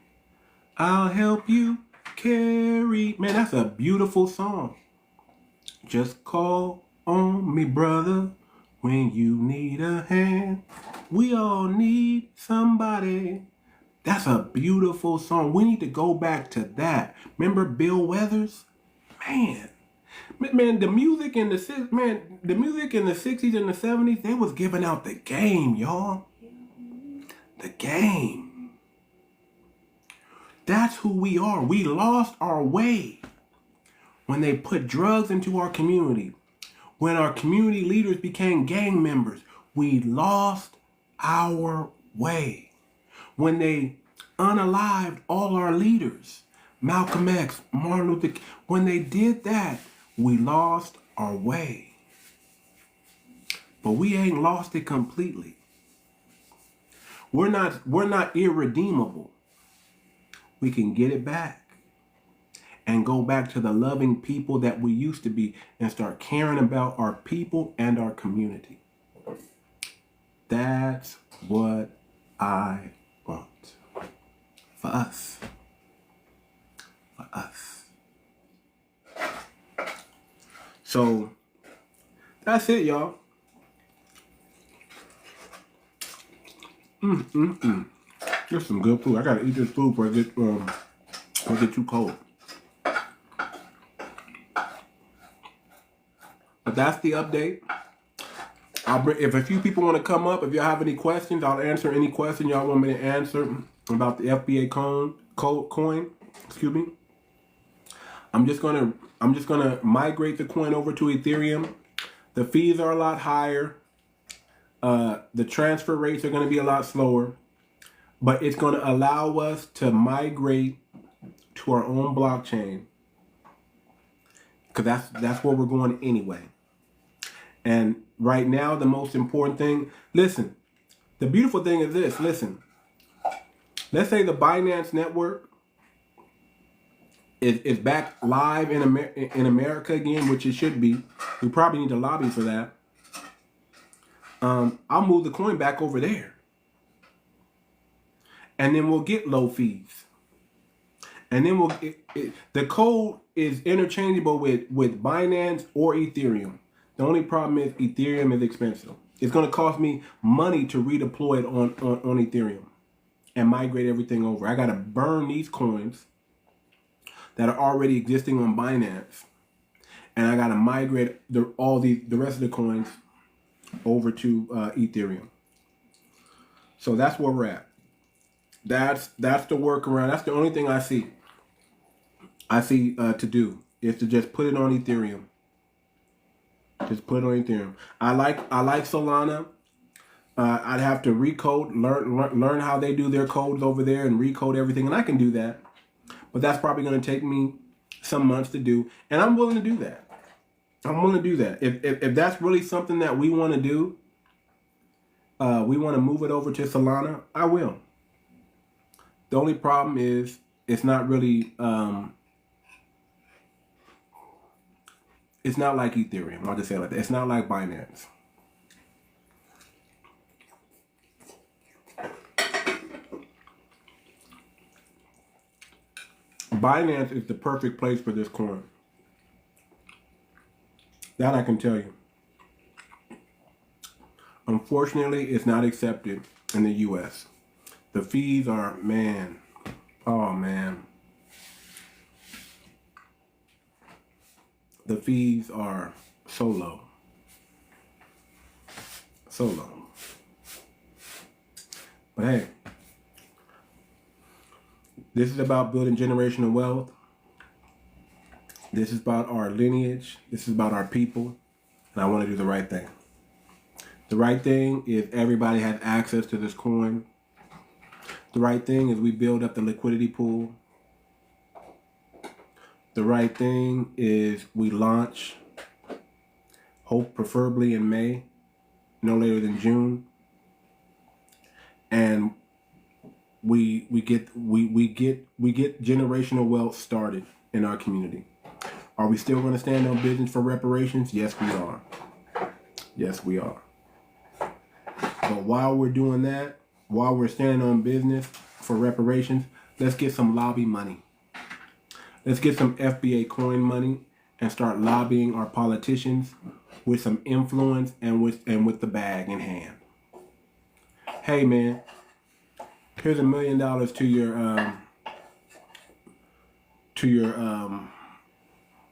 I'll help you carry. Man, that's a beautiful song. Just call on me, brother, when you need a hand. We all need somebody. That's a beautiful song. We need to go back to that. Remember Bill Withers? Man, the music in the 60s and the 70s, they was giving out the game, y'all. The game. That's who we are. We lost our way when they put drugs into our community. When our community leaders became gang members, we lost our way. When they unalived all our leaders, Malcolm X, Martin Luther King, when they did that, we lost our way. But we ain't lost it completely. We're not irredeemable. We can get it back and go back to the loving people that we used to be and start caring about our people and our community. That's what I want. For us. For us. So, that's it, y'all. There's some good food. I gotta eat this food before it get too cold. But that's the update. If a few people want to come up, if y'all have any questions, I'll answer any question y'all want me to answer about the FBACOIN. Excuse me. I'm just gonna migrate the coin over to Ethereum. The fees are a lot higher. The transfer rates are going to be a lot slower, but it's going to allow us to migrate to our own blockchain, because that's where we're going anyway. And right now, the most important thing, listen, the beautiful thing is this, listen, let's say the Binance network is back live in America again, which it should be. We probably need to lobby for that. I'll move the coin back over there. And then we'll get low fees. And then the code is interchangeable with Binance or Ethereum. The only problem is Ethereum is expensive. It's going to cost me money to redeploy it on Ethereum and migrate everything over. I got to burn these coins that are already existing on Binance. And I got to migrate the rest of the coins over to Ethereum. So that's where we're at. That's the workaround. That's the only thing I see to do is to just put it on Ethereum. Just put it on Ethereum. I like Solana. I'd have to recode, learn how they do their codes over there and recode everything, and I can do that. but that's probably going to take me some months to do, and I'm willing to do that. I'm willing to do that. If that's really something that we want to do, we want to move it over to Solana, I will. The only problem is it's not really, it's not like Ethereum. I'll just say it like that. It's not like Binance. Binance is the perfect place for this coin. That I can tell you. Unfortunately, it's not accepted in the US. The fees are, man, oh man. The fees are so low. So low. But hey, this is about building generational wealth. This is about our lineage. This is about our people. And I want to do the right thing. The right thing is everybody has access to this coin. The right thing is we build up the liquidity pool. The right thing is we launch, hope preferably in May, no later than June. And we get generational wealth started in our community. Are we still going to stand on business for reparations? Yes, we are. Yes, we are. But while we're doing that, while we're standing on business for reparations, let's get some lobby money. Let's get some FBACOIN money and start lobbying our politicians with some influence and with the bag in hand. Hey man, here's $1 million to your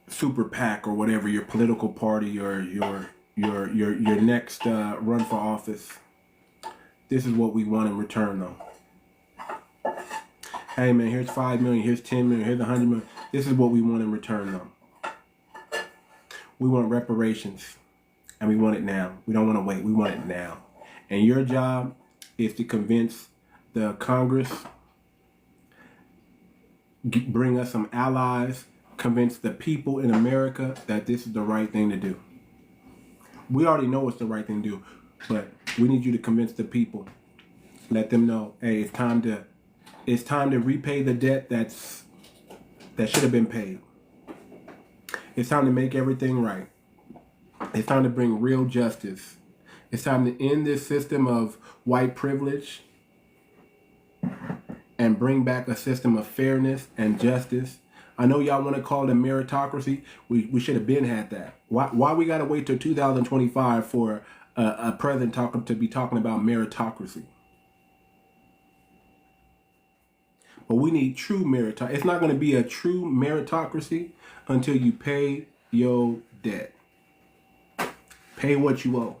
super PAC or whatever, your political party or your next run for office. This is what we want in return though. Hey man, here's 5 million, here's 10 million, here's 100 million. This is what we want in return though. We want reparations, and we want it now. We don't want to wait, we want it now. And your job is to convince the Congress, bring us some allies, convince the people in America that this is the right thing to do. We already know it's the right thing to do, but we need you to convince the people. Let them know, hey, it's time to repay the debt that should have been paid. It's time to make everything right. It's time to bring real justice. It's time to end this system of white privilege and bring back a system of fairness and justice. I know y'all want to call it a meritocracy. We should have been had that. Why we got to wait till 2025 for a president to be talking about meritocracy? But we need true meritocracy. It's not going to be a true meritocracy until you pay your debt. Pay what you owe.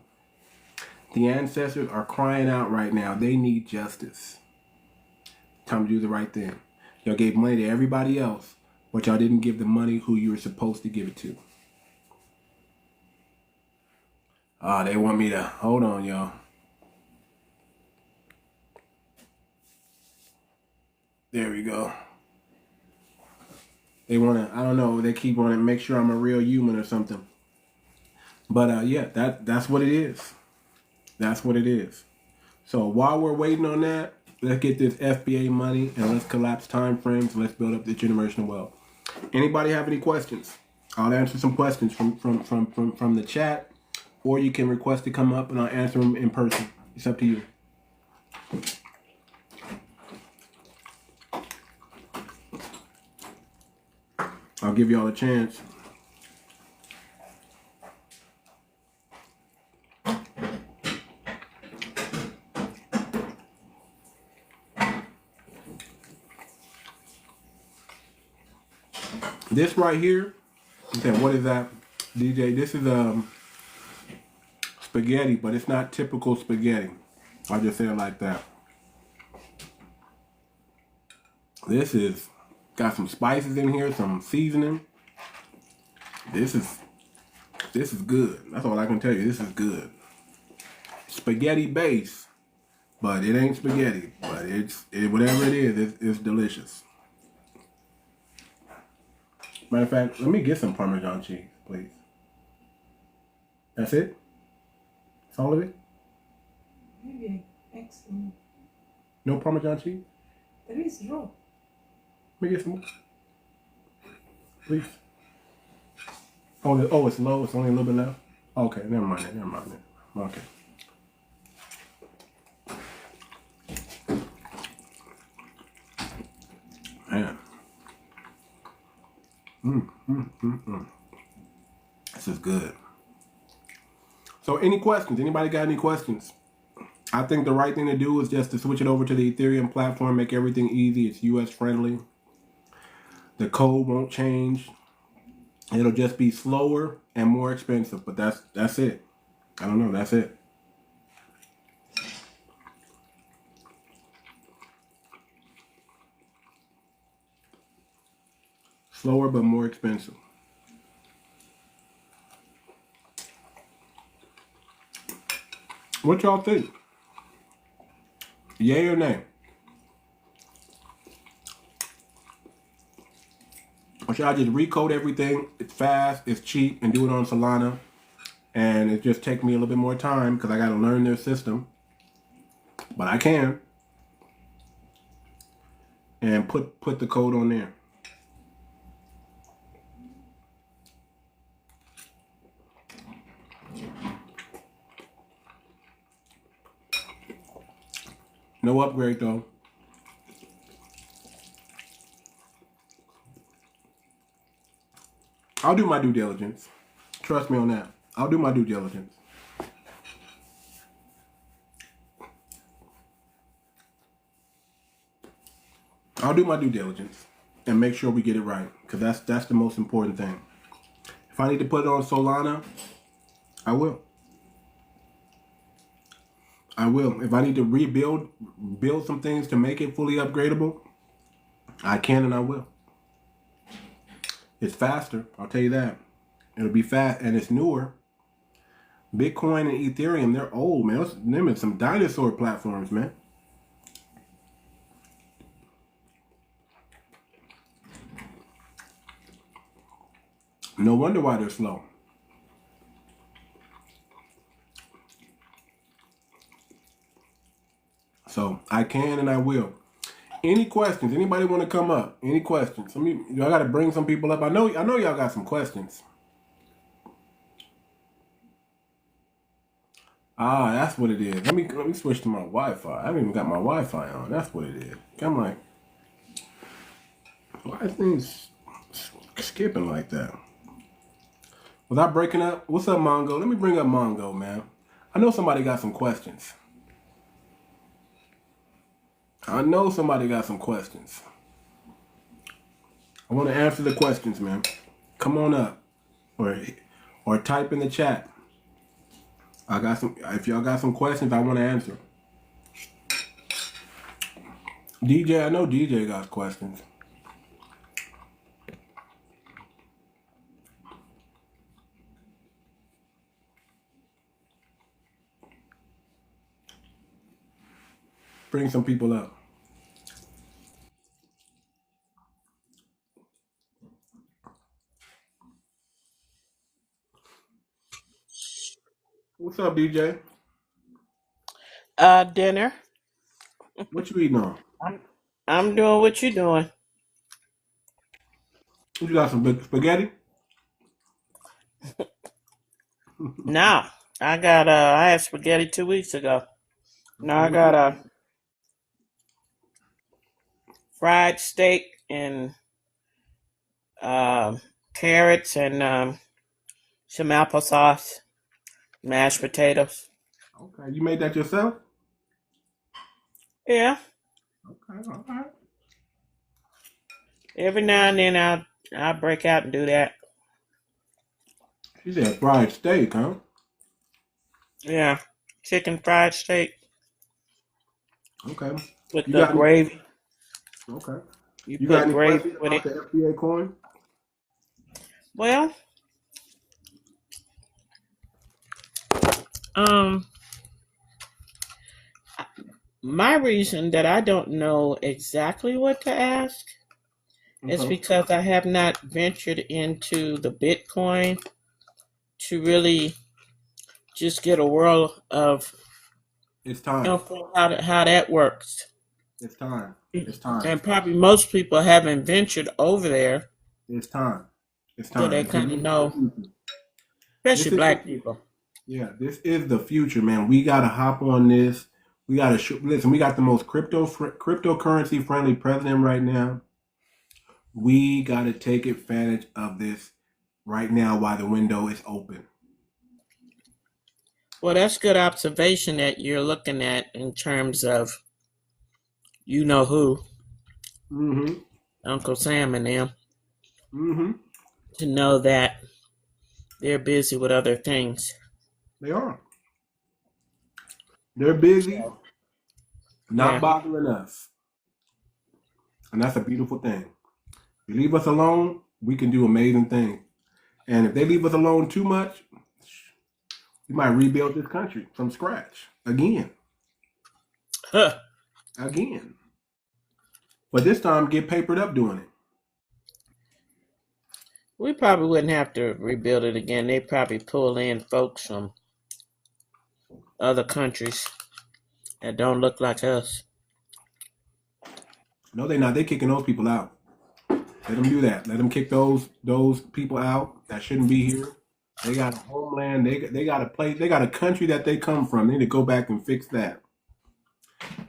The ancestors are crying out right now. They need justice. Time to do the right thing. Y'all gave money to everybody else, but y'all didn't give the money who you were supposed to give it to. They want me to, hold on, y'all. There we go. They want to, I don't know, they keep wanting to make sure I'm a real human or something. But yeah, that's what it is. That's what it is. So while we're waiting on that, let's get this FBA money and let's collapse time frames. Let's build up the generational wealth. Anybody have any questions? I'll answer some questions from the chat, or you can request to come up and I'll answer them in person. It's up to you. I'll give y'all a chance. This right here, okay, what is that, DJ? This is spaghetti, but it's not typical spaghetti. I'll just say it like that. This is got some spices in here, some seasoning. This is good. That's all I can tell you. This is good. Spaghetti base, but it ain't spaghetti. But whatever it is, it's delicious. Matter of fact, let me get some Parmesan cheese, please. That's it? That's all of it? Maybe excellent. No Parmesan cheese? There is raw. Let me get some more. Please. Oh, it's low. It's only a little bit left. Okay, never mind it. Okay. Man. This is good. So any questions? Anybody got any questions? I think the right thing to do is just to switch it over to the Ethereum platform, make everything easy. It's US friendly. The code won't change. It'll just be slower and more expensive, but that's it. I don't know, that's it. Slower but more expensive. What y'all think? Yay or nay? Or should I just recode everything? It's fast, it's cheap, and do it on Solana. And it just take me a little bit more time because I got to learn their system. But I can. And put the code on there. No upgrade though. I'll do my due diligence. Trust me on that. I'll do my due diligence. I'll do my due diligence and make sure we get it right, because that's the most important thing. If I need to put it on Solana, I will. I will. If I need to build some things to make it fully upgradable, I can and I will. It's faster, I'll tell you that. It'll be fast, and it's newer. Bitcoin and Ethereum, they're old, man. Them are some dinosaur platforms, man. No wonder why they're slow. So I can and I will. Any questions? Anybody want to come up? Any questions? I got to bring some people up. I know y'all got some questions. Ah, that's what it is. Let me switch to my Wi-Fi. I haven't even got my Wi-Fi on. That's what it is. I'm like, why are things skipping like that? Was I breaking up? What's up, Mongo? Let me bring up Mongo, man. I know somebody got some questions. I know somebody got some questions. I want to answer the questions, man. Come on up. Or type in the chat. I got some. If y'all got some questions, I want to answer. DJ, I know DJ got questions. Bring some people up. What's up, DJ? Dinner. What you eating on? I'm doing what you doing. You got some big spaghetti? Now, I had spaghetti 2 weeks ago. Now I got fried steak and carrots and some applesauce, mashed potatoes. Okay, you made that yourself? Yeah. Okay, all right. Every now and then I'll break out and do that. She said fried steak, huh? Yeah. Chicken fried steak Okay. with You the got any? gravy. Okay. You You got put any gravy questions with about it. the FBACOIN? Well, my reason that I don't know exactly what to ask It's Okay. because I have not ventured into the Bitcoin to really just get a world of It's time. info how that works. It's time. It's time. And probably most people haven't ventured over there, It's time. It's so they time. kind of know, This especially is black people. yeah. This is the future, man. We gotta hop on this. We gotta listen. We got the most cryptocurrency friendly president right now. We gotta take advantage of this right now while the window is open. Well, that's good observation that you're looking at in terms of you know who, Mm-hmm. Uncle Sam and them, Mm-hmm. to know that they're busy with other things. They are. They're busy, not Yeah. bothering us, and that's a beautiful thing. You leave us alone, we can do amazing things. And if they leave us alone too much, we might rebuild this country from scratch again. Huh. Again. But this time, get papered up doing it. We probably wouldn't have to rebuild it again. They probably pull in folks from other countries that don't look like us. No, they're not. They're kicking those people out. Let them do that. Let them kick those people out that shouldn't be here. They got a homeland. They got a place. They got a country that they come from. They need to go back and fix that.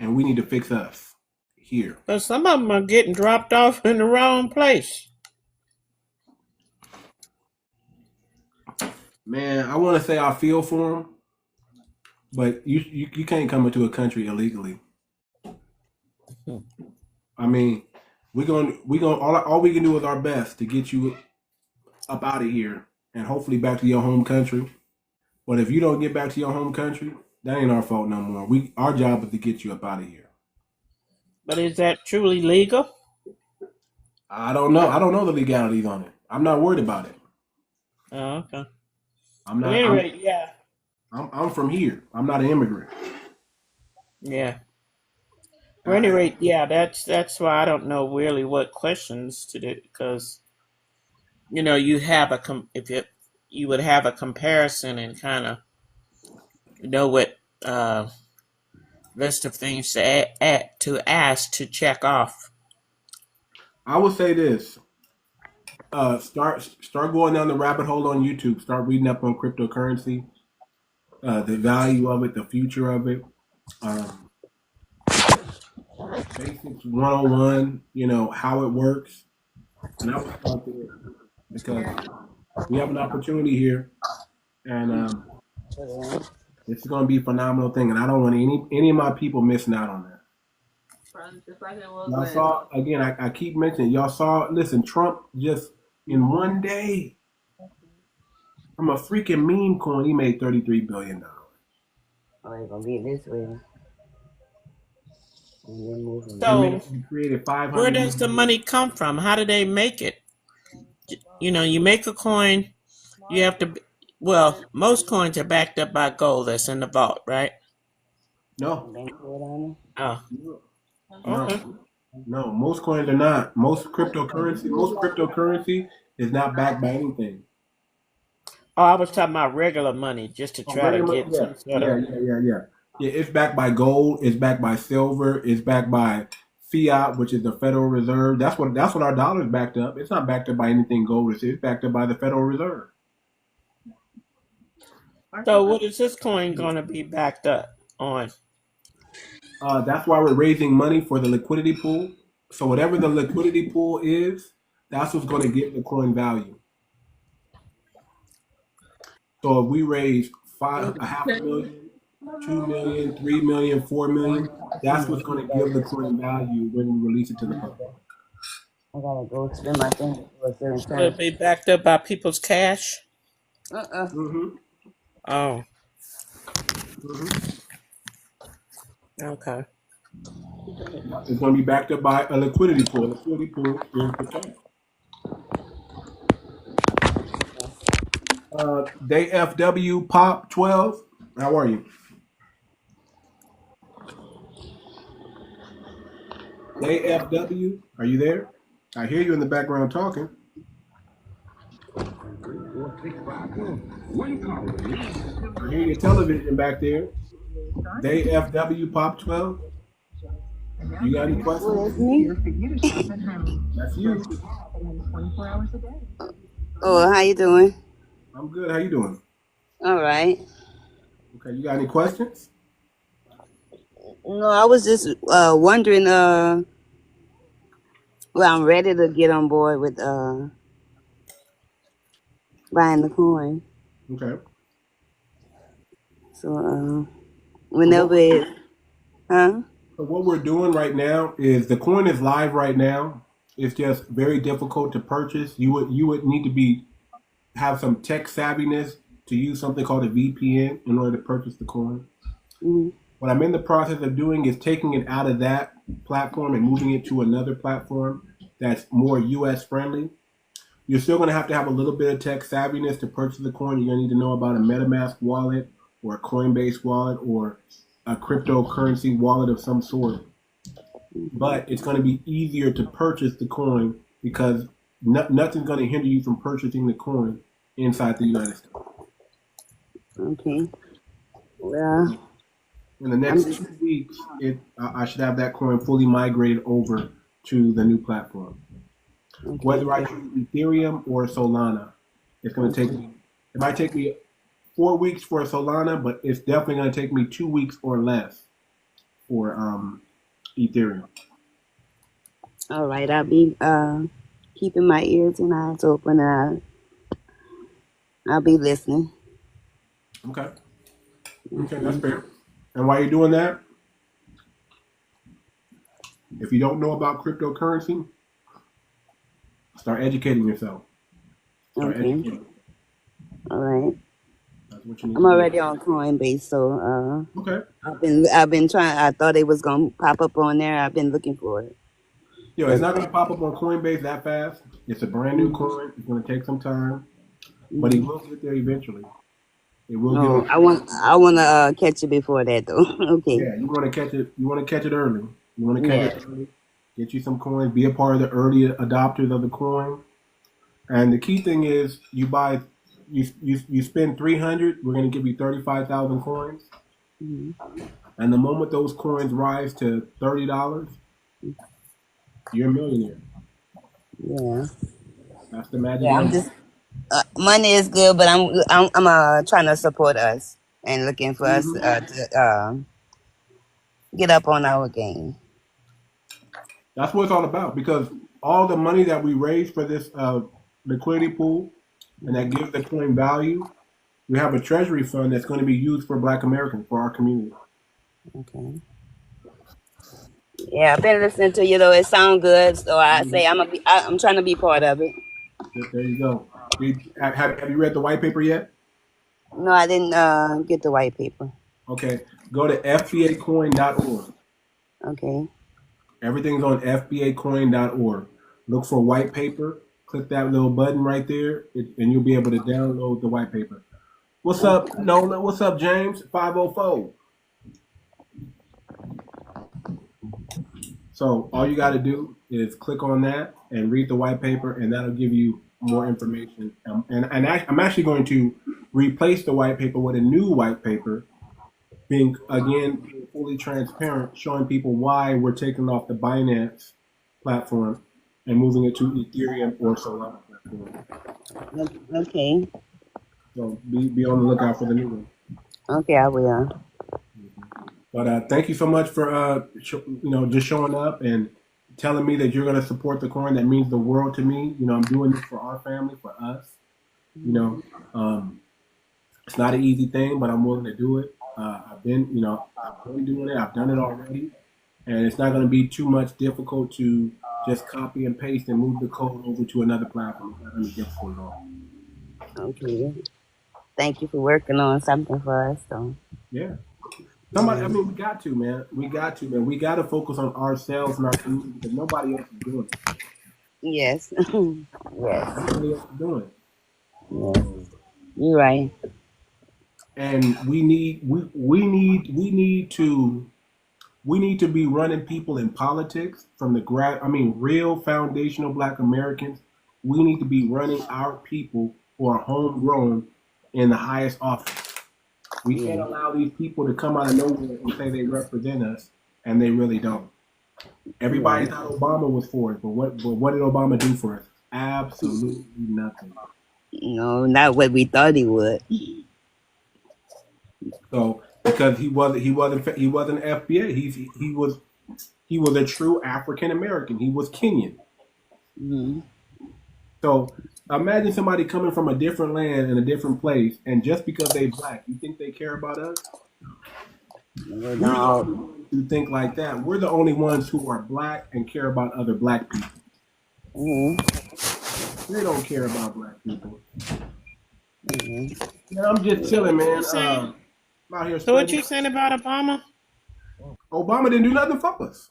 And we need to fix us here. But some of them are getting dropped off in the wrong place. Man, I want to say I feel for them, but you can't come into a country illegally. I mean, we all we can do is our best to get you up out of here and hopefully back to your home country. But if you don't get back to your home country, that ain't our fault no more. Our job is to get you up out of here. But is that truly legal? I don't know. I don't know the legalities on it. I'm not worried about it. Oh, okay. I'm not. But anyway, yeah. I'm from here. I'm not an immigrant. Yeah. Well, anyway, yeah, that's why I don't know really what questions to do, because you have if you would have a comparison and kind of know what list of things to ask to check off. I would say this. Start going down the rabbit hole on YouTube. Start reading up on cryptocurrency, the value of it, the future of it. Basics 101, how it works. And I would start there because we have an opportunity here, and it's going to be a phenomenal thing. And I don't want any of my people missing out on that. Y'all saw, again, I keep mentioning, y'all saw, listen, Trump just in one day, from a freaking meme coin, he made $33 billion. Oh, it's gonna be this way. And then moving. So, He created 500. where does the money come from? How do they make it? You make a coin, you have to. Well, most coins are backed up by gold that's in the vault, right? No. Oh, No. okay. No, most coins are not. Most cryptocurrency is not backed by anything. Oh, I was talking about regular money, just to try to get some sort of. Yeah. It's backed by gold. It's backed by silver. It's backed by fiat, which is the Federal Reserve. That's what our dollar is backed up. It's not backed up by anything gold. It's backed up by the Federal Reserve. So, what is this coin going to be backed up on? That's why we're raising money for the liquidity pool. So whatever the liquidity pool is, that's what's going to get the coin value. So if we raise $500,000, $2 million, $3 million, $4 million, that's what's going to give the coin value when we release it to the public. I gotta go spend my thing for a certain Will it time. be backed up by people's cash? Mm-hmm. Oh, Mm-hmm. okay. It's going to be backed up by a liquidity pool. A liquidity pool is the cash. 𝗣𝗶𝗴𝗵𝘁𝘀𝗀𝗶cie Pop12. How are you? 𝗣𝗶𝗴𝗵𝘁𝘀𝗀𝗶cie, are you there? I hear you in the background talking. I hear your television back there. They FW Pop 12. You got any questions? Well, that's me. That's you. Oh, how you doing? I'm good. How you doing? All right. Okay, you got any questions? No, I was just wondering. Well, I'm ready to get on board with buying the coin. Okay. So So what whenever we're, it, huh? so what we're doing right now is the coin is live right now. It's just very difficult to purchase. You would need to have some tech savviness to use something called a VPN in order to purchase the coin. Mm-hmm. What I'm in the process of doing is taking it out of that platform and moving it to another platform that's more US friendly. You're still going to have a little bit of tech savviness to purchase the coin. You're going to need to know about a MetaMask wallet or a Coinbase wallet or a cryptocurrency wallet of some sort. But it's going to be easier to purchase the coin because nothing's going to hinder you from purchasing the coin inside the United States. Okay. Well, In the next 2 weeks, I should have that coin fully migrated over to the new platform. okay. Whether I choose Ethereum or Solana, it's going to take me. It might take me 4 weeks for Solana, but it's definitely going to take me 2 weeks or less for Ethereum. All right. I'll be keeping my ears and eyes open. I'll be listening. Okay, that's fair. And while you're doing that, if you don't know about cryptocurrency, start educating yourself. Start Okay. educating. All right. That's what you need I'm to do. already on Coinbase, so Okay. I've been trying. I thought it was gonna pop up on there. I've been looking for it. Yo, it's not going to pop up on Coinbase that fast. It's a brand new coin. It's going to take some time, but it will get there eventually. It will No, get. I want to catch it before that though. Okay. Yeah, you want to catch it. You want to catch it early. You want to catch Yeah. it early. Get you some coins. Be a part of the early adopters of the coin. And the key thing is, you buy, you spend 300. We're going to give you 35,000 coins. Mhm. And the moment those coins rise to $30, you're a millionaire. Yeah. That's the magic Yeah. I'm number. just money is good, but I'm trying to support us and looking for us Mm-hmm. to get up on our game. That's what it's all about, because all the money that we raise for this liquidity pool and that gives the coin value, we have a treasury fund that's going to be used for Black Americans, for our community. Okay. Yeah, I've been listening to you though. It sounds good, so I say I'm trying to be part of it. There you go. Have you read the white paper yet? No, I didn't get the white paper. Okay, go to FBACOIN.org. Okay. Everything's on FBACOIN.org. Look for white paper. Click that little button right there, and you'll be able to download the white paper. What's up, Nola? What's up, James? 504. So all you got to do is click on that and read the white paper, and that'll give you more information. And I'm actually going to replace the white paper with a new white paper, being fully transparent, showing people why we're taking off the Binance platform and moving it to Ethereum or Solana platform. Okay. So be on the lookout for the new one. Okay, I will. But thank you so much for just showing up and telling me that you're going to support the coin. That means the world to me. I'm doing this for our family, for us. It's not an easy thing, but I'm willing to do it. I've been doing it. I've done it already, and it's not going to be too much difficult to just copy and paste and move the code over to another platform. It's not going to be difficult at all. Okay. Thank you for working on something for us, though. Yeah. We got to, man. We got to focus on ourselves and our community because nobody else is doing it. Yes. Yes. Nobody else is doing it. Yes. You're right. And we need We need to be running people in politics from the real foundational Black Americans. We need to be running our people who are homegrown in the highest office. We can't allow these people to come out of nowhere and say they represent us, and they really don't. Everybody thought Obama was for it, but what did Obama do for us? Absolutely nothing. No, not what we thought he would. So because he wasn't FBA, he was a true African American. He was Kenyan. Mm-hmm. So imagine somebody coming from a different land in a different place, and just because they Black, you think they care about us? No. We're the only ones who think like that. We're the only ones who are Black and care about other Black people. Mm-hmm. They don't care about Black people. Mm-hmm. I'm just chilling, man. Out here. So what you saying about Obama? Obama didn't do nothing for us.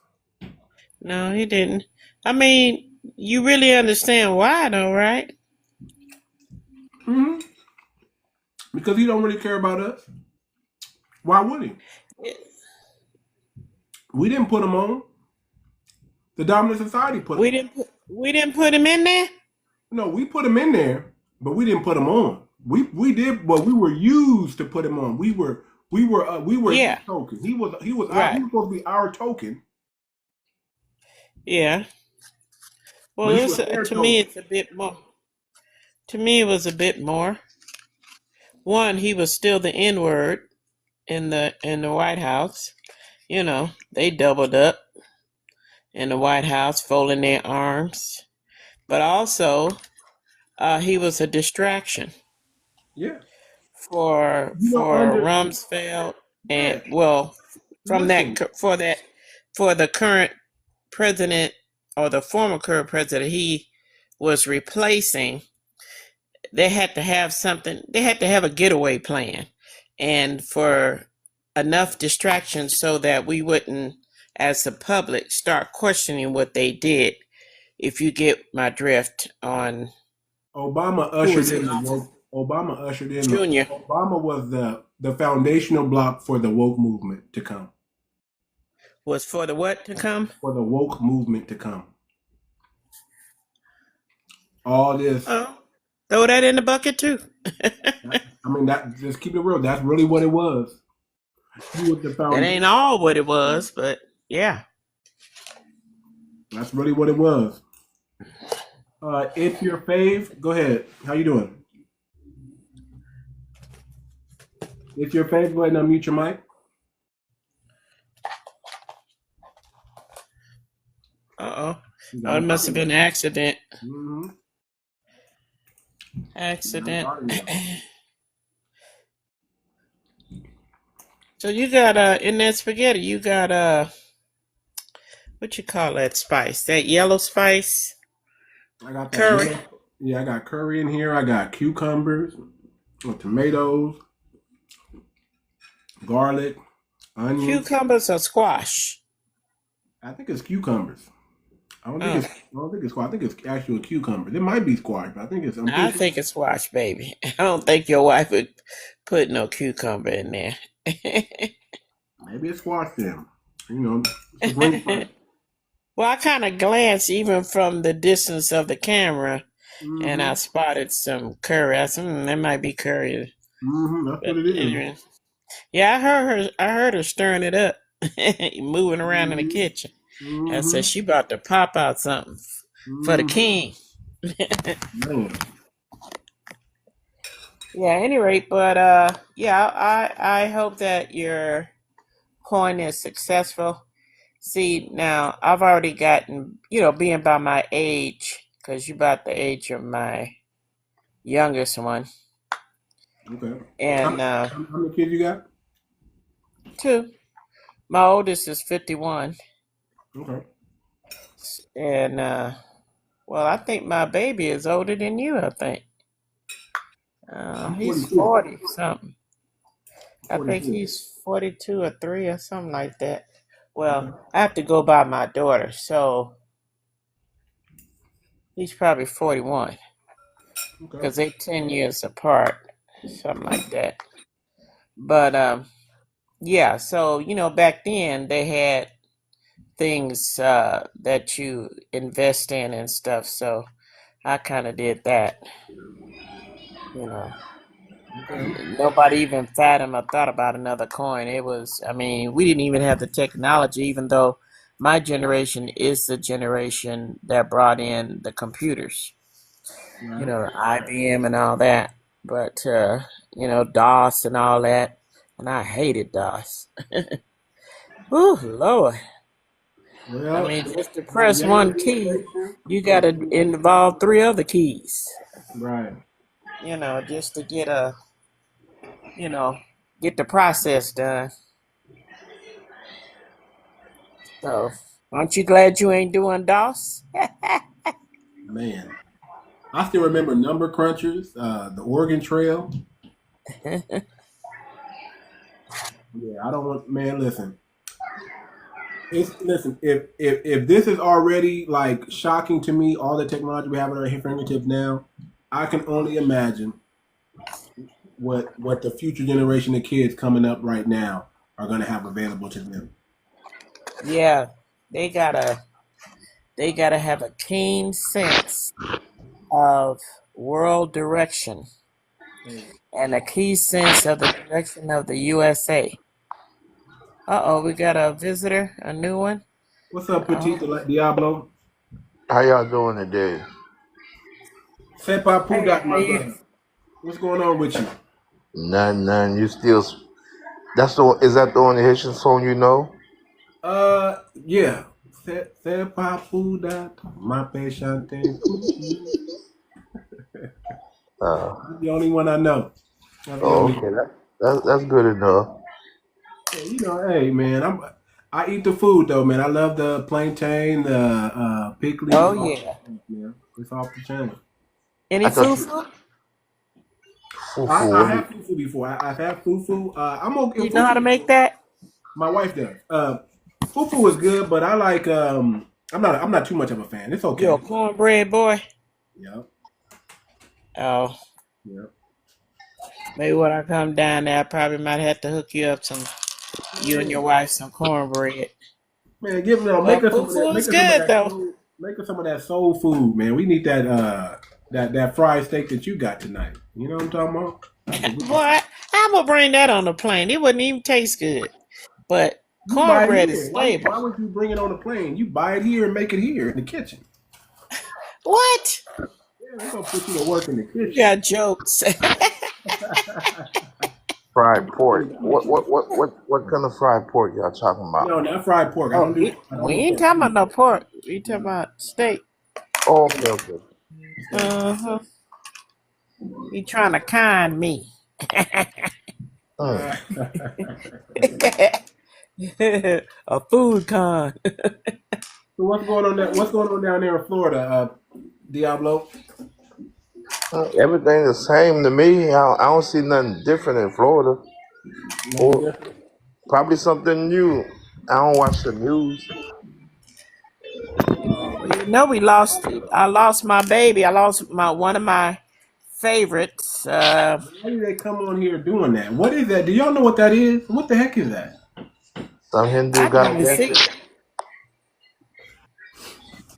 No, he didn't. I mean, you really understand why, though, right? Mm-hmm. Because he don't really care about us. Why would he? We didn't put him on. The dominant society put him. We didn't put him in there. No, we put him in there, but we didn't put him on. We did, but we were used to put him on. We were his token. He was Right. he was supposed to be our token. Yeah. Well, to me, it's a bit more. To me, it was a bit more. One, he was still the N-word in the White House. You know, they doubled up in the White House, folding their arms. But also, he was a distraction. Yeah. For Rumsfeld and for the current president or the former current president he was replacing, they had to have something. They had to have a getaway plan, and for enough distractions so that we wouldn't, as the public, start questioning what they did. If you get my drift on Obama ushered in Junior. Obama was the foundational block for the woke movement to come. Was for the what to come? For the woke movement to come. All this. Oh, throw that in the bucket too. Just keep it real. That's really what it was. He was the foundation. That ain't all what it was, but yeah. That's really what it was. If your fave, go ahead. How you doing? If your fave, go ahead and unmute your mic. Oh, it must have been an accident. Mm-hmm. Accident. So you got in that spaghetti, you got what you call that spice? That yellow spice? I got that curry. I got curry in here. I got cucumbers, tomatoes, garlic, onions. Cucumbers or squash? I think it's cucumbers. I don't think it's squash. I think it's actual cucumbers. It might be squash, but I think it's. I think it's squash, baby. I don't think your wife would put no cucumber in there. Maybe it's squash then. It's a green plant. Well, I kind of glanced even from the distance of the camera, and I spotted some curry. I said, that might be curry. Mm-hmm. That's what it is. Yeah, I heard her stirring it up, moving around in the kitchen. Mm-hmm. I said she about to pop out something for the king. Man. Yeah. At any rate, but I hope that your coin is successful. See, now I've already gotten, being by my age, because you're about the age of my youngest one. Okay. And how many kids you got? 2. My oldest is 51. Okay. And I think my baby is older than you. I think he's 40 something. I think he's 42 or 3 or something like that. Well, I have to go by my daughter, so he's probably 41 because they're 10 years apart, something like that. But Yeah, so back then they had things that you invest in and stuff. So I kind of did that. Okay. Nobody even fathomed or thought about another coin. It was, I mean, we didn't even have the technology, even though my generation is the generation that brought in the computers, Right. IBM and all that. But, DOS and all that. And I hated DOS. Ooh, Lord. I Well, mean, just to the press younger one key, generation. you got to involve three other keys, Right. just to you know, get the process done. So, aren't you glad you ain't doing DOS? Man, I still remember number crunchers, the Oregon Trail. Yeah, I don't want. Man, listen. Listen. If this is already like shocking to me, all the technology we have at our fingertips now, I can only imagine what the future generation of kids coming up right now are going to have available to them. Yeah, they gotta have a keen sense of world direction and a keen sense of the direction of the USA. We got a visitor, a new one. What's up, Petit Oh, Diablo? How y'all doing today? Senpai hey, Pudak, how my you? brother. What's going on with you? None. You still? That's the. Is that the only Haitian song you know? Yeah. Senpai Pudak, my patient. Uh, The only one I know. That's the oh, only okay. one. That's good enough. Yeah, hey man, I eat the food though, man. I love the plantain, the pickles, Oh all yeah. that stuff, man. It's off the chain. Any I thought you fufu? fufu. I have fufu before. I've had fufu. I'm okay. You know how to Fufu. make that? My wife does. Fufu is good, but I like. I'm not too much of a fan. It's You a okay. cornbread boy? Yep. Oh, Yep. maybe when I come down there, I probably might have to hook you up you and your wife some cornbread. Man, give me make But us some of that. fufu Make is us some of good that though. soul. Make us some of that soul food, man. We need that fried steak that you got tonight. You know what I'm talking about? That's what we Boy, I'm gonna bring that on the plane. It wouldn't even taste good. But You buy it cornbread is here. Why stable. would you bring it on the plane? You buy it here and make it here in the kitchen. What? Yeah, they're gonna put you to work in the You kitchen. got jokes. Fried pork. What kind of fried pork y'all talking about? No, not fried pork. I Oh, don't do. I don't we do ain't pork. talking about no pork. We talking about steak. Oh, okay. Steak. Uh-huh. You trying to con me. Mm. A food con. So what's going on there? What's going on down there in Florida, Diablo? Everything the same to me. I don't see nothing different in Florida. Nothing Or different. probably something new. I don't watch the news. We lost. I lost my baby. I lost one of my favorites. Why do they come on here doing that? What is that? Do y'all know what that is? What the heck is that? Some Hindu I didn't got even see. arrested.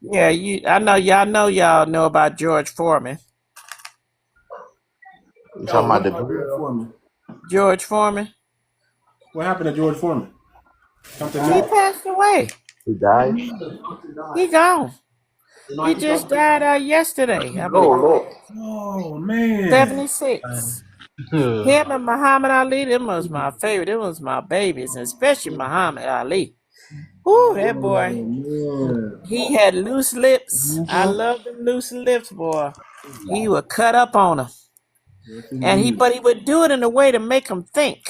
Yeah, I know y'all know about George Foreman. You Oh, talking what about the about George grill? Foreman? George Foreman. What happened to George Foreman? Something He new? passed away. He died? He gone. He just died yesterday, I Oh, believe. Lord. Oh man. 76. Him and Muhammad Ali, them was my favorite. Them was my babies, and especially Muhammad Ali. Whoo, that boy. Oh man. He had loose lips. I love them loose lips, boy. He would cut up on them. Yes, But indeed. he would do it in a way to make them think.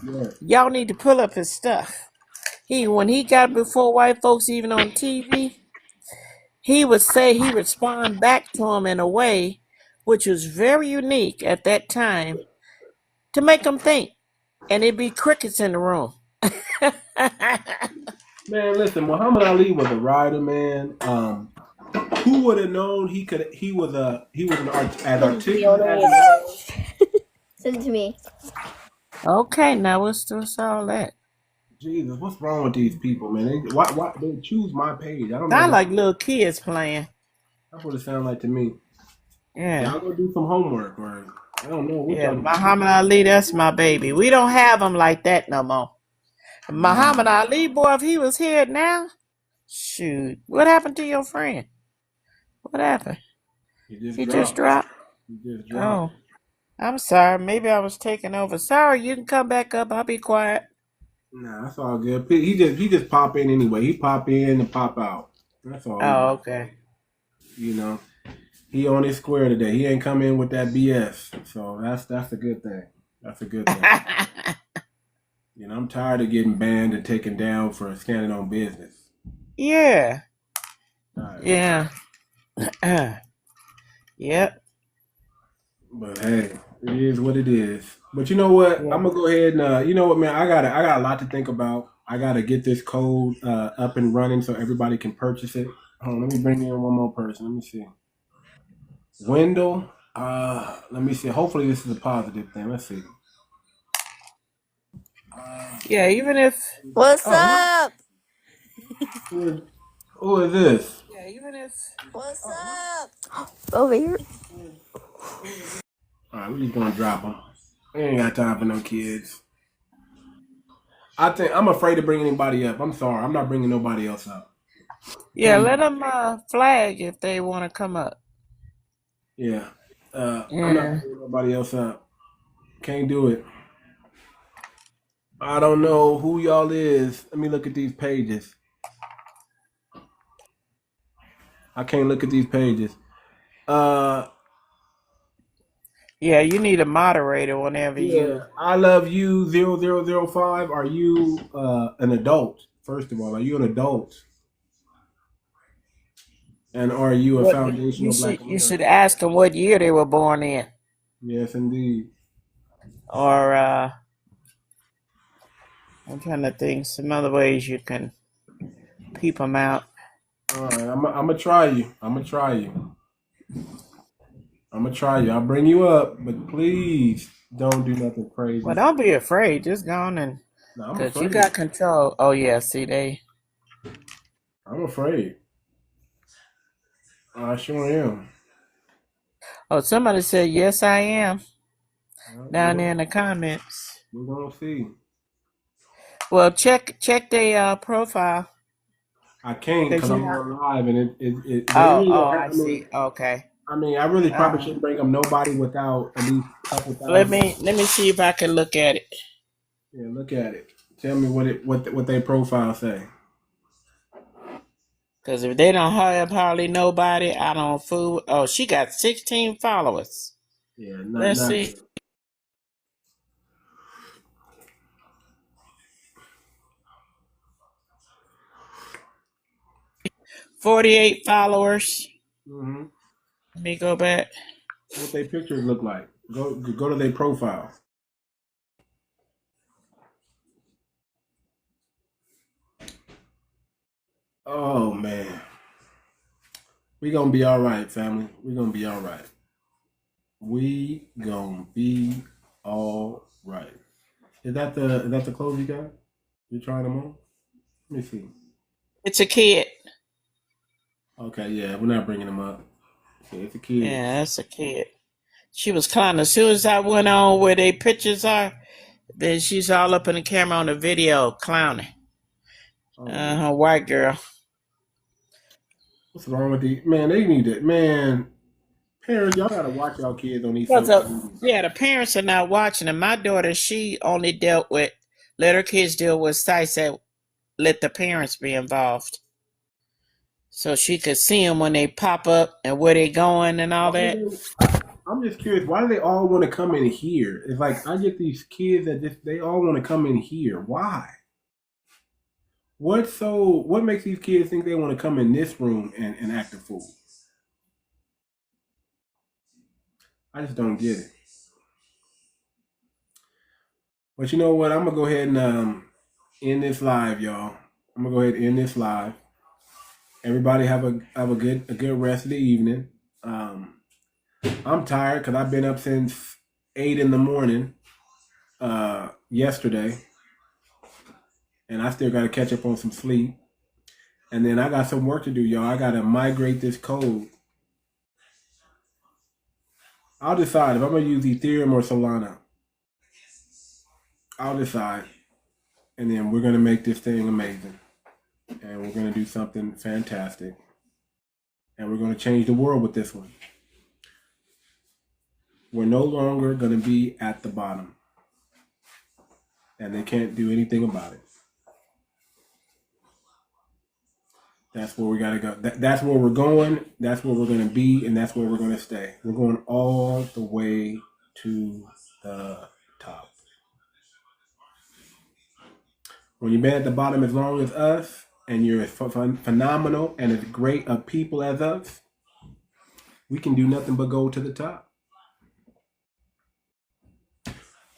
Yes. Y'all need to pull up his stuff. When he got before white folks, even on TV, he would respond back to him in a way which was very unique at that time to make them think. And it'd be crickets in the room. Man, listen, Muhammad Ali was a rider, man. Who would have known he was as Send it to me articulate on the as he way. was? Send it to me. Okay, now what's all that? Jesus, what's wrong with these people, man? Why they choose my page? I don't know Sound what like little kids playing. that's what it sounds like to me. Yeah. Y'all go do some homework, or I don't know what Yeah, y'all do. Muhammad Ali, that's my baby. We don't have him like that no more. Muhammad Nah, Ali, boy, if he was here now, shoot. What happened to your friend? What happened? he just He just dropped. dropped? He just dropped. Oh, I'm sorry. Maybe I was taking over. Sorry, you can come back up. I'll be quiet. Nah, that's all good. He just pop in anyway. He pop in and pop out. That's all he Oh, do. okay. You know, he on his square today. He ain't come in with that BS. So that's a good thing. That's a good thing. You know, I'm tired of getting banned and taken down for standing on business. Yeah. Tired. Yeah. Yep. But hey, it is what it is. But you know what? Yeah. I'm gonna go ahead and you know what, man? I got a lot to think about. I gotta get this code up and running so everybody can purchase it. Hold on, let me bring in one more person. Let me see. Wendell. Let me see. Hopefully this is a positive thing. Let's see. Yeah, even if What's oh up? Who is this? yeah, even if What's up? Over here. All right, we just gonna drop them. We ain't got time for no kids. I think I'm afraid to bring anybody up. I'm sorry. I'm not bringing nobody else up. yeah, let them flag if they want to come up. Yeah. I'm not Yeah. bringing nobody else up. Can't do it. I don't know who y'all is. Let me look at these pages. I can't look at these pages. Uh, Yeah, you need a moderator whenever yeah. you. I love you 0005. Are you an adult? First of all, are you an adult? And are you a What foundational Black you should American? ask them what year they were born in, Yes, indeed. or I'm trying to think some other ways you can peep them out. All right, I'm gonna try you. I'm gonna try you. I'm gonna try you. I'll bring you up, but please don't do nothing Well, crazy. don't be afraid. Just go on and No, I'm cause you afraid. got control. Oh yeah, see they. I'm afraid. I sure am. Oh, somebody said yes, I am Well, down there in the comments. we're gonna see. Well, check their profile I can't because because you I'm know. on live, and they really don't have. I see. Okay. I mean, I really probably Uh, shouldn't bring up nobody without at least a couple let thousand. me see if I can look at it. Yeah, look at it. Tell me what their profile say. Cause if they don't have hardly nobody, I don't fool. Oh, she got 16 followers. Yeah, Let's not see. good. 48 followers. Hmm. Let me go back. What their pictures look like? Go to their profile. Oh man, we gonna be all right, family. We gonna be all right. We gonna be all right. Is that the clothes you got? You trying them on? Let me see. It's a kid. Okay, yeah, we're not bringing them up. Yeah, it's a kid. Yeah, that's a kid. She was clowning. As soon as I went on where they pictures are, then she's all up in the camera on the video clowning. Oh, Her white girl. what's wrong with the man? They need it, man. Parents, y'all gotta watch y'all kids on these Because social media. yeah, the parents are not watching. And my daughter, she only let her kids deal with sites that let the parents be involved. So she could see them when they pop up and where they going and all Why do that. I'm just curious. Why do they all want to come in here? It's like I get these kids that just they all want to come in here. Why? What makes these kids think they want to come in this room and act a fool? I just don't get it. But you know what? I'm gonna go ahead and end this live, y'all. I'm gonna go ahead and end this live. Everybody have a good rest of the evening. I'm tired because I've been up since 8 in the morning. yesterday, and I still got to catch up on some sleep. And then I got some work to do, y'all. I got to migrate this code. I'll decide if I'm going to use Ethereum or Solana. I'll decide. And then we're going to make this thing amazing. And we're going to do something fantastic. And we're going to change the world with this one. We're no longer going to be at the bottom. And they can't do anything about it. That's where we got to go. That's where we're going. That's where we're going to be. And that's where we're going to stay. We're going all the way to the top. When you've been at the bottom as long as us, and you're as phenomenal and as great of people as us, we can do nothing but go to the top.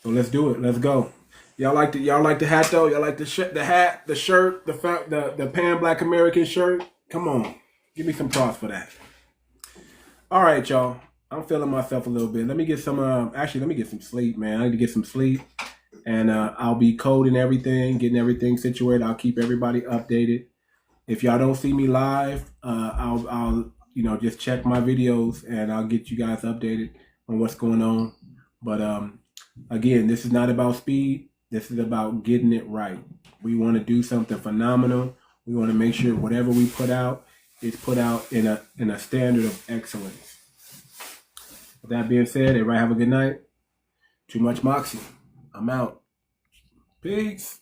So let's do it. Let's go. Y'all like the hat though? Y'all like the hat, the shirt, the pan Black American shirt? Come on, give me some props for that. All right, y'all. I'm feeling myself a little bit. Let me get some. Actually, let me get some sleep, man. I need to get some sleep, and I'll be coding everything, getting everything situated. I'll keep everybody updated. If y'all don't see me live, I'll just check my videos, and I'll get you guys updated on what's going on. But again, this is not about speed. This is about getting it right. We want to do something phenomenal. We want to make sure whatever we put out is put out in a standard of excellence. With that being said, everybody have a good night. Too Much Moxie. I'm out. Peace.